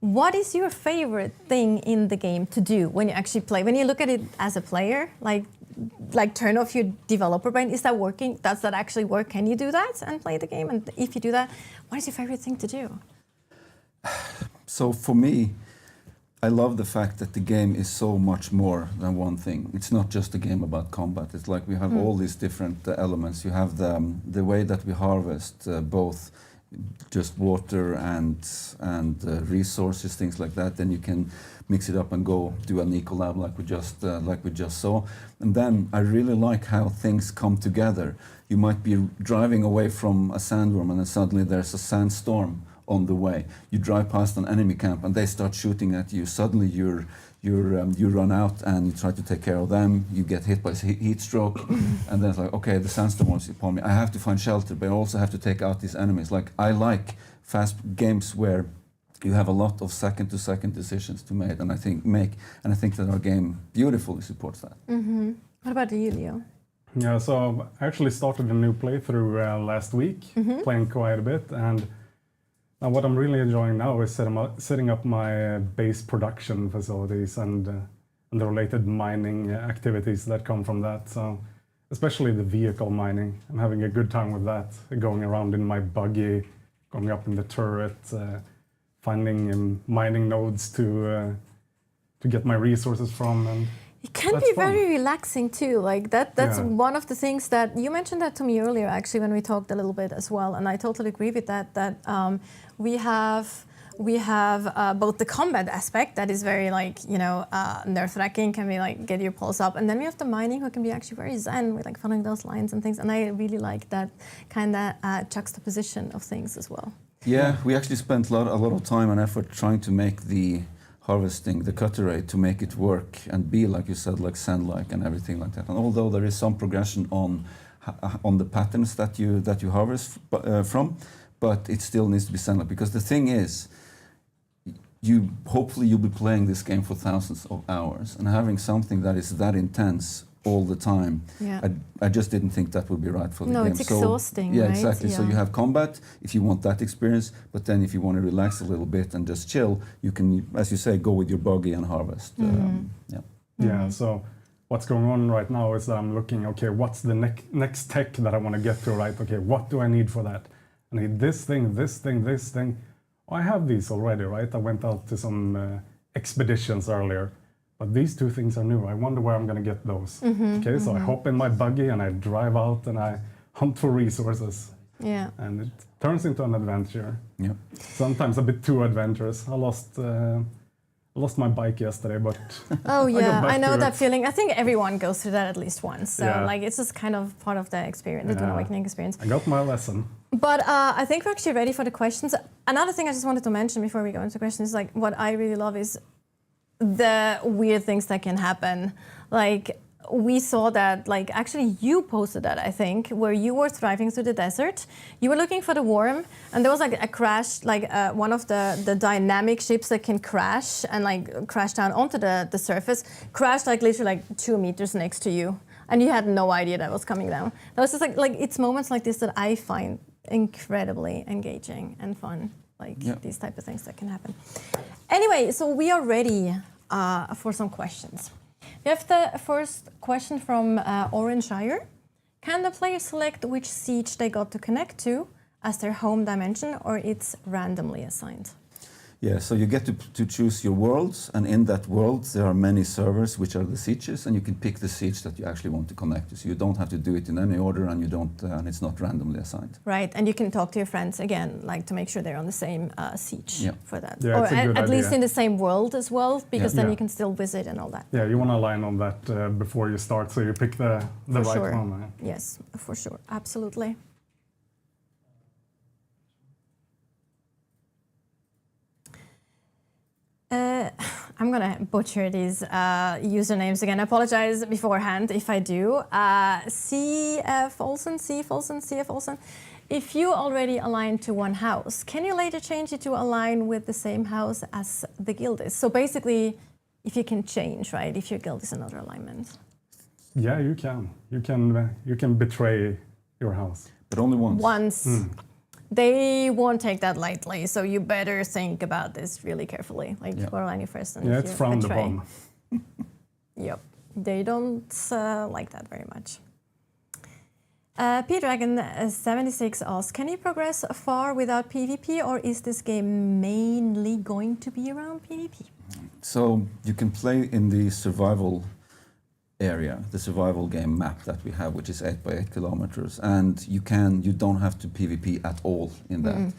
what is your favorite thing in the game to do when you actually play? When you look at it as a player, like turn off your developer brain. Is that working? Does that actually work? Can you do that and play the game? And if you do that, what is your favorite thing to do? So for me, I love the fact that the game is so much more than one thing. It's not just a game about combat. It's like we have all these different elements. You have the way that we harvest both just water and resources, things like that. Then you can mix it up and go do an eco-lab like we just saw. And then I really like how things come together. You might be driving away from a sandworm and then suddenly there's a sandstorm on the way. You drive past an enemy camp and they start shooting at you. Suddenly you run out and you try to take care of them. You get hit by heat stroke, and then it's like, okay, the sandstorm was upon me. I have to find shelter, but I also have to take out these enemies. Like, I like fast games where you have a lot of second-to-second decisions to make, and I think that our game beautifully supports that. Mm-hmm. What about you, Leo? Yeah, so I actually started a new playthrough last week, playing quite a bit, and what I'm really enjoying now is setting up my base production facilities and the related mining activities that come from that. So, especially the vehicle mining, I'm having a good time with that. Going around in my buggy, going up in the turret, finding mining nodes to get my resources from, and it can be very relaxing too. Like that's one of the things that you mentioned that to me earlier, actually, when we talked a little bit as well, and I totally agree with that. That we have both the combat aspect that is very nerve-wracking, can be like get your pulse up, and then we have the mining who can be actually very zen with like following those lines and things. And I really like that kind of juxtaposition of things as well. Yeah, we actually spent a lot of time and effort trying to make the harvesting, the cutter rate, to make it work and be, like you said, like sand-like and everything like that. And although there is some progression on the patterns that you harvest from, but it still needs to be sand-like, because the thing is, hopefully you'll be playing this game for thousands of hours, and having something that is that intense all the time, I just didn't think that would be right for the game. No, it's exhausting, yeah, right? Exactly. Yeah. So you have combat if you want that experience, but then if you want to relax a little bit and just chill, you can, as you say, go with your buggy and harvest. Yeah, so what's going on right now is that I'm looking, okay, what's the next tech that I want to get to, right? Okay, what do I need for that? I need this thing, this thing, this thing. Oh, I have these already, right? I went out to some expeditions earlier. But these two things are new. I wonder where I'm going to get those. So I hop in my buggy and I drive out and I hunt for resources. Yeah. And it turns into an adventure. Yeah. Sometimes a bit too adventurous. I lost my bike yesterday, but oh yeah, I know that feeling. I think everyone goes through that at least once. So like it's just kind of part of the experience, the Dune Awakening experience. I got my lesson. But I think we're actually ready for the questions. Another thing I just wanted to mention before we go into questions is like what I really love is the weird things that can happen. Like we saw that, like actually you posted that, I think, where you were driving through the desert. You were looking for the worm and there was like a crash, like one of the dynamic ships that can crash and like crash down onto the surface, crashed like literally like 2 meters next to you. And you had no idea that was coming down. That was just like it's moments like this that I find incredibly engaging and fun. Like these type of things that can happen. Anyway, so we are ready for some questions. We have the first question from Orange Shire. Can the player select which siege they got to connect to as their home dimension, or it's randomly assigned? Yeah, so you get to choose your worlds, and in that world there are many servers, which are the sieges, and you can pick the siege that you actually want to connect to. So you don't have to do it in any order, and you don't, and it's not randomly assigned. Right, and you can talk to your friends again, like to make sure they're on the same siege for that, Yeah, or it's a good at least idea. in the same world as well, because then Yeah. you can still visit and all that. Yeah, you want to align on that before you start, so you pick the For right sure. one. Yes, for sure, absolutely. I'm gonna butcher these usernames again. I apologize beforehand if I do. CF Olsen. If you already align to one house, can you later change it to align with the same house as the guild is? So basically, if you can change, right? If your guild is another alignment. Yeah, you can. You can betray your house. But only once. Once. They won't take that lightly, so you better think about this really carefully. Like, what align you first, and Yeah, if it's you frowned betray. upon. Yep, they don't like that very much. P-Dragon76 asks, can you progress far without PvP, or is this game mainly going to be around PvP? So you can play in the survival area, the survival game map that we have, which is 8 by 8 kilometers, and you don't have to PvP at all in that.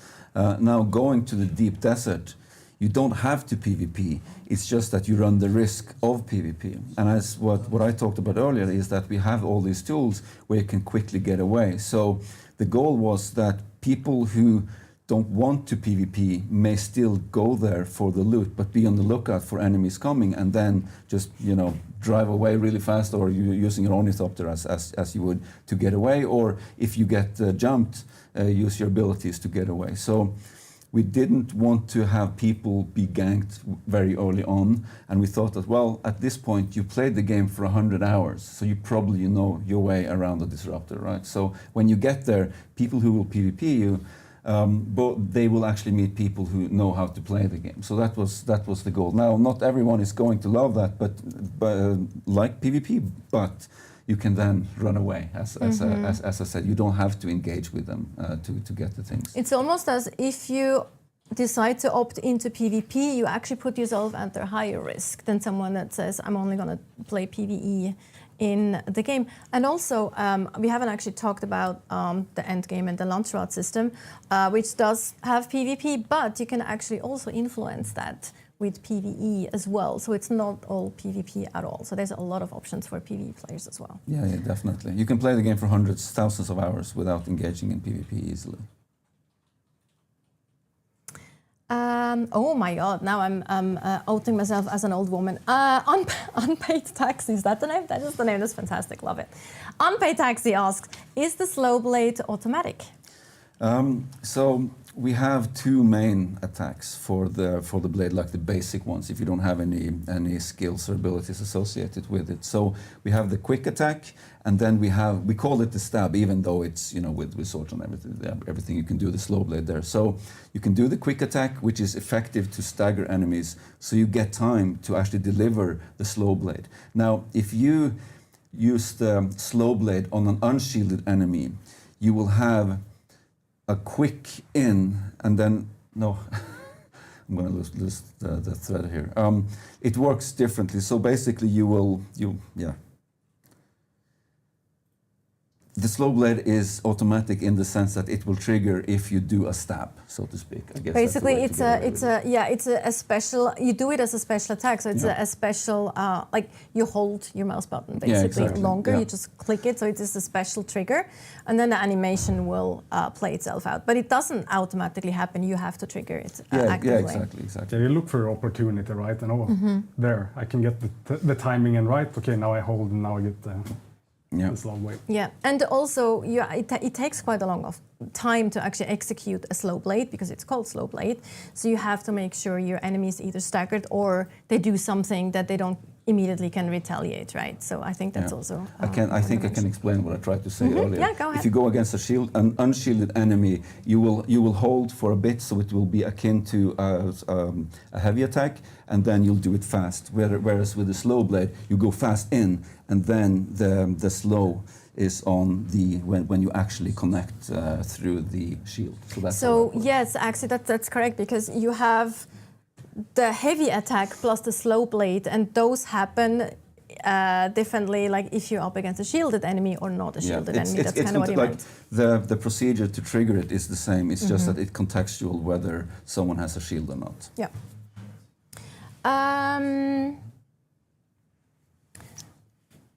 Now going to the deep desert, you don't have to PvP. It's just that you run the risk of PvP. And as what I talked about earlier is that we have all these tools where you can quickly get away. So the goal was that people who don't want to PvP may still go there for the loot, but be on the lookout for enemies coming, and then just drive away really fast, or you using your ornithopter as you would to get away, or if you get jumped, use your abilities to get away. So we didn't want to have people be ganked very early on, and we thought that, well, at this point you played the game for 100 hours, so you probably know your way around the disruptor, right? So when you get there, people who will PvP you, but they will actually meet people who know how to play the game. So that was the goal. Now, not everyone is going to love that, but like PvP, but you can then run away. As I said, you don't have to engage with them to get the things. It's almost as if you decide to opt into PvP, you actually put yourself under higher risk than someone that says, I'm only going to play PvE in the game. And also, we haven't actually talked about the end game and the launch route system, which does have PvP, but you can actually also influence that with PvE as well. So it's not all PvP at all. So there's a lot of options for PvE players as well. Yeah, definitely. You can play the game for hundreds, thousands of hours without engaging in PvP easily. Oh my God! Now I'm outing myself as an old woman. Unpaid taxi, is that the name? That is the name. That's fantastic. Love it. Unpaid taxi asks, is the slow blade automatic? So we have two main attacks for the blade, like the basic ones, if you don't have any skills or abilities associated with it. So we have the quick attack, and then we call it the stab, even though it's with swords and everything you can do the slow blade there. So you can do the quick attack, which is effective to stagger enemies, so you get time to actually deliver the slow blade. Now, if you use the slow blade on an unshielded enemy, you will have a quick in, and then I'm going to lose the thread here. It works differently. So basically, the slow blade is automatic in the sense that it will trigger if you do a stab, so to speak. I guess basically, it's a special. You do it as a special attack, so it's a special. Like you hold your mouse button basically longer. You just click it, so it is a special trigger, and then the animation will play itself out. But it doesn't automatically happen. You have to trigger it actively. Yeah, exactly. Yeah, you look for opportunity, right? And there, I can get the timing in right. Okay, now I hold, and now I get the slow blade. Yeah, and also it takes quite a long time to actually execute a slow blade because it's called slow blade. So you have to make sure your enemy is either staggered or they do something that they don't immediately can retaliate, right? So I think that's also. I think I can explain what I tried to say earlier. Yeah, go ahead. If you go against an unshielded enemy, you will hold for a bit, so it will be akin to a heavy attack, and then you'll do it fast. Whereas with the slow blade, you go fast in, and then the slow is on the when you actually connect through the shield. So that's how So that works. yes, actually that's correct, because you have the heavy attack plus the slow blade, and those happen differently, like if you're up against a shielded enemy or not a shielded enemy. That's kind of what you meant. The procedure to trigger it is the same. It's just that it's contextual whether someone has a shield or not. Yeah.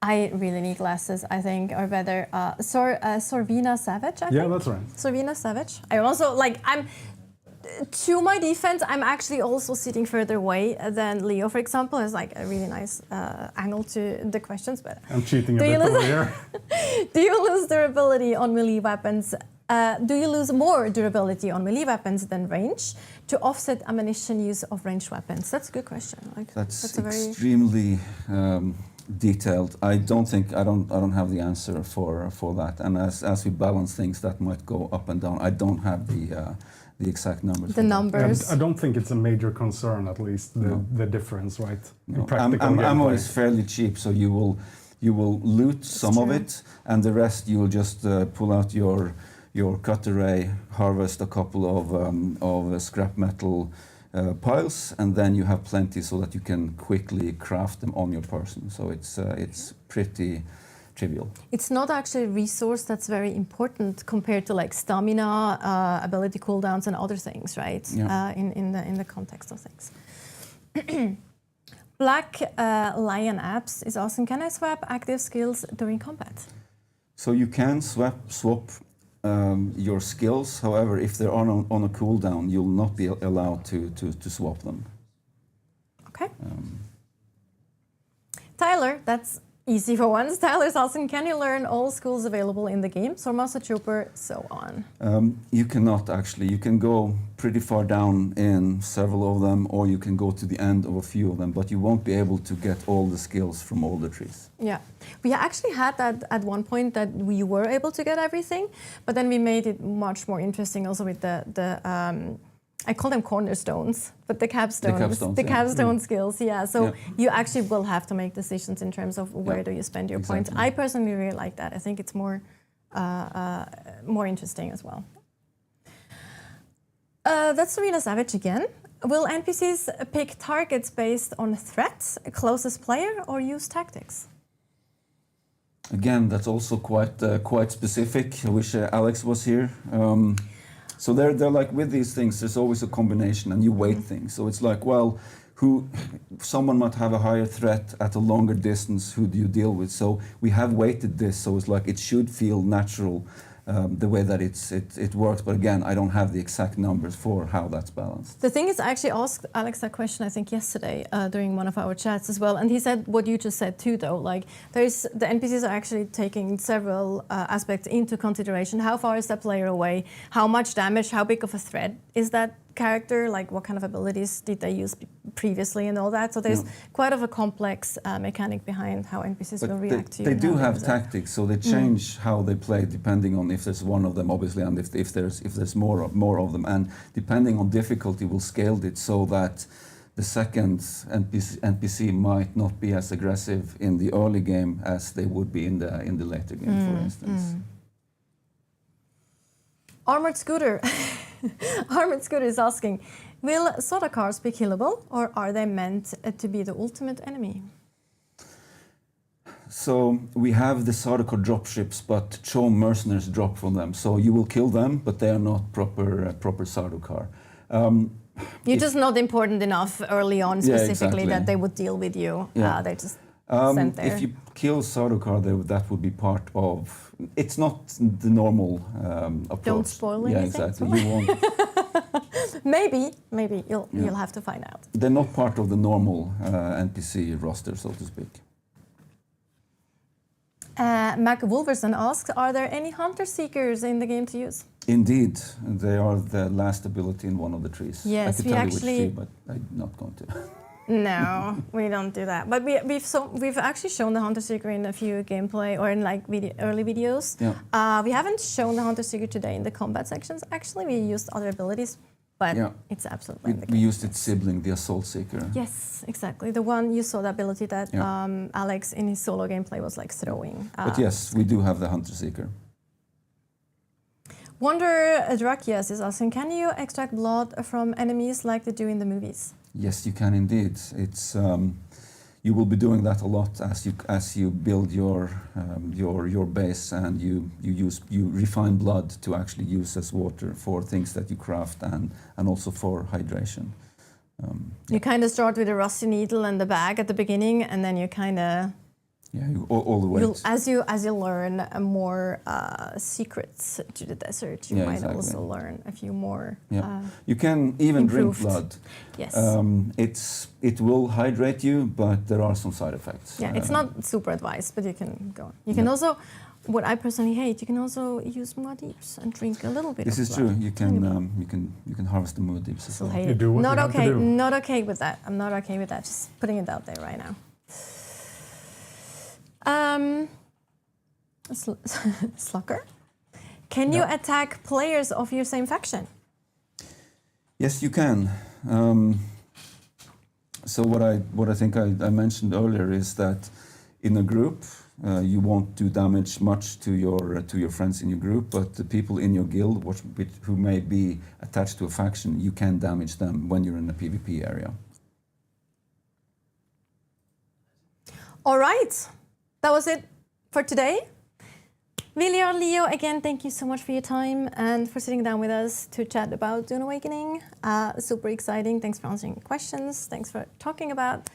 I really need glasses, I think, or better. Sorvina Savage, I think? Yeah, that's right. Sorvina Savage. I also, to my defense, I'm actually also sitting further away than Leo, for example. Has like a really nice angle to the questions. But I'm cheating a bit over here. do you lose durability on melee weapons? Do you lose more durability on melee weapons than range to offset ammunition use of ranged weapons? That's a good question. That's a very extremely detailed. I don't have the answer for that. And as we balance things, that might go up and down. I don't have the exact numbers. The numbers. I don't think it's a major concern, at least the difference, right? No. In practical I'm gameplay. always fairly cheap, so you will loot some of it, and the rest you will just pull out your cut array, harvest a couple of scrap metal piles, and then you have plenty so that you can quickly craft them on your person. So it's pretty trivial. It's not actually a resource that's very important compared to like stamina, ability cooldowns, and other things, right? Yeah. In the context of things. Black Lion Apps is asking, can I swap active skills during combat? So you can swap your skills. However, if they're on a cooldown, you'll not be allowed to swap them. Okay. Tyler, that's easy for once. Tyler's asking, can you learn all skills available in the game? So Master Trooper, so on. You cannot actually. You can go pretty far down in several of them, or you can go to the end of a few of them, but you won't be able to get all the skills from all the trees. Yeah, we actually had that at one point, that we were able to get everything, but then we made it much more interesting also with the I call them cornerstones, but the capstone skills. Yeah, so you actually will have to make decisions in terms of where do you spend your points. I personally really like that. I think it's more interesting as well. That's Serena Savage again. Will NPCs pick targets based on threats, closest player, or use tactics? Again, that's also quite specific. I wish Alex was here. So they're like, with these things, there's always a combination, and you weight things. So it's like, well, someone might have a higher threat at a longer distance. Who do you deal with? So we have weighted this. So it's like it should feel natural, the way that it works. But again, I don't have the exact numbers for how that's balanced. The thing is, I actually asked Alex that question, I think yesterday during one of our chats as well, and he said what you just said too, though. Like, the NPCs are actually taking several aspects into consideration. How far is that player away? How much damage? How big of a threat is that character? Like, what kind of abilities did they use previously and all that? So there's quite of a complex mechanic behind how NPCs will react to you. They do have tactics, so they change how they play depending on if there's one of them, obviously, and if there's more of them, and depending on difficulty, we'll scale it so that the second NPC might not be as aggressive in the early game as they would be in the later game, for instance. Armored Scooter. Armored Scooter is asking, will soda cars be killable, or are they meant to be the ultimate enemy? So we have the Sardaukar dropships, but Chom mercenaries drop from them. So you will kill them, but they are not proper Sardaukar. You're just not important enough early on, specifically, that they would deal with you. Yeah. They're just sent there. If you kill Sardaukar, that would be part of. It's not the normal approach. Don't spoil anything. Yeah, exactly. You won't. Maybe you'll have to find out. They're not part of the normal NPC roster, so to speak. Mac Wolverson asks, are there any hunter seekers in the game to use? Indeed, they are the last ability in one of the trees. Yes, I could we tell actually. you which tree, but I'm not going to. No, we don't do that. But we've actually shown the Hunter Seeker in a few gameplay or in like early videos. Yeah. We haven't shown the Hunter Seeker today in the combat sections. Actually, we used other abilities. but Yeah. it's absolutely in the We game. used its sibling, the Assault Seeker. Yes, exactly. The one you saw, the ability that Yeah. Alex in his solo gameplay was like throwing. But yes, we do have the Hunter Seeker. Wonder Drakias is asking, can you extract blood from enemies like they do in the movies? Yes, you can indeed. It's you will be doing that a lot as you build your base, and you refine blood to actually use as water for things that you craft and also for hydration. You kind of start with a rusty needle and the bag at the beginning, and then you kind of all the way. as you learn more secrets to the desert, you might exactly. also learn a few more. You can even improved. drink blood. Yes. It will hydrate you, but there are some side effects. Yeah, it's not super advised, but you can go on. You can also, what I personally hate, you can also use Muad'Dibs and drink a little bit. This of is blood. true. You can harvest the Muad'Dibs as Still well. hate You it. do what Not you have to okay. do. Not okay with that. I'm not okay with that. Just putting it out there right now. Slucker, can you attack players of your same faction? Yes, you can. So what I think I mentioned earlier is that in a group you won't do damage much to your friends in your group, but the people in your guild who may be attached to a faction, you can damage them when you're in a PvP area. All right, that was it for today. Viljar, Leo, again, thank you so much for your time and for sitting down with us to chat about Dune Awakening. Super exciting. Thanks for answering questions. Thanks for talking about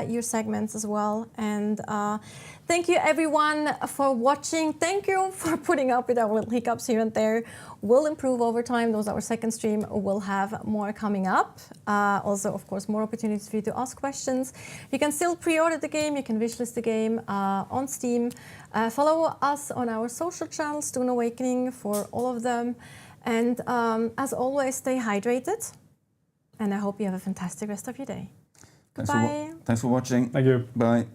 your segments as well. And thank you, everyone, for watching. Thank you for putting up with our little hiccups here and there. We'll improve over time. Those are our second stream. We'll have more coming up. Also, of course, more opportunities for you to ask questions. You can still pre-order the game. You can wishlist the game on Steam. Follow us on our social channels, Dune Awakening, for all of them. And as always, stay hydrated. And I hope you have a fantastic rest of your day. Goodbye. Thanks for watching. Thank you. Bye.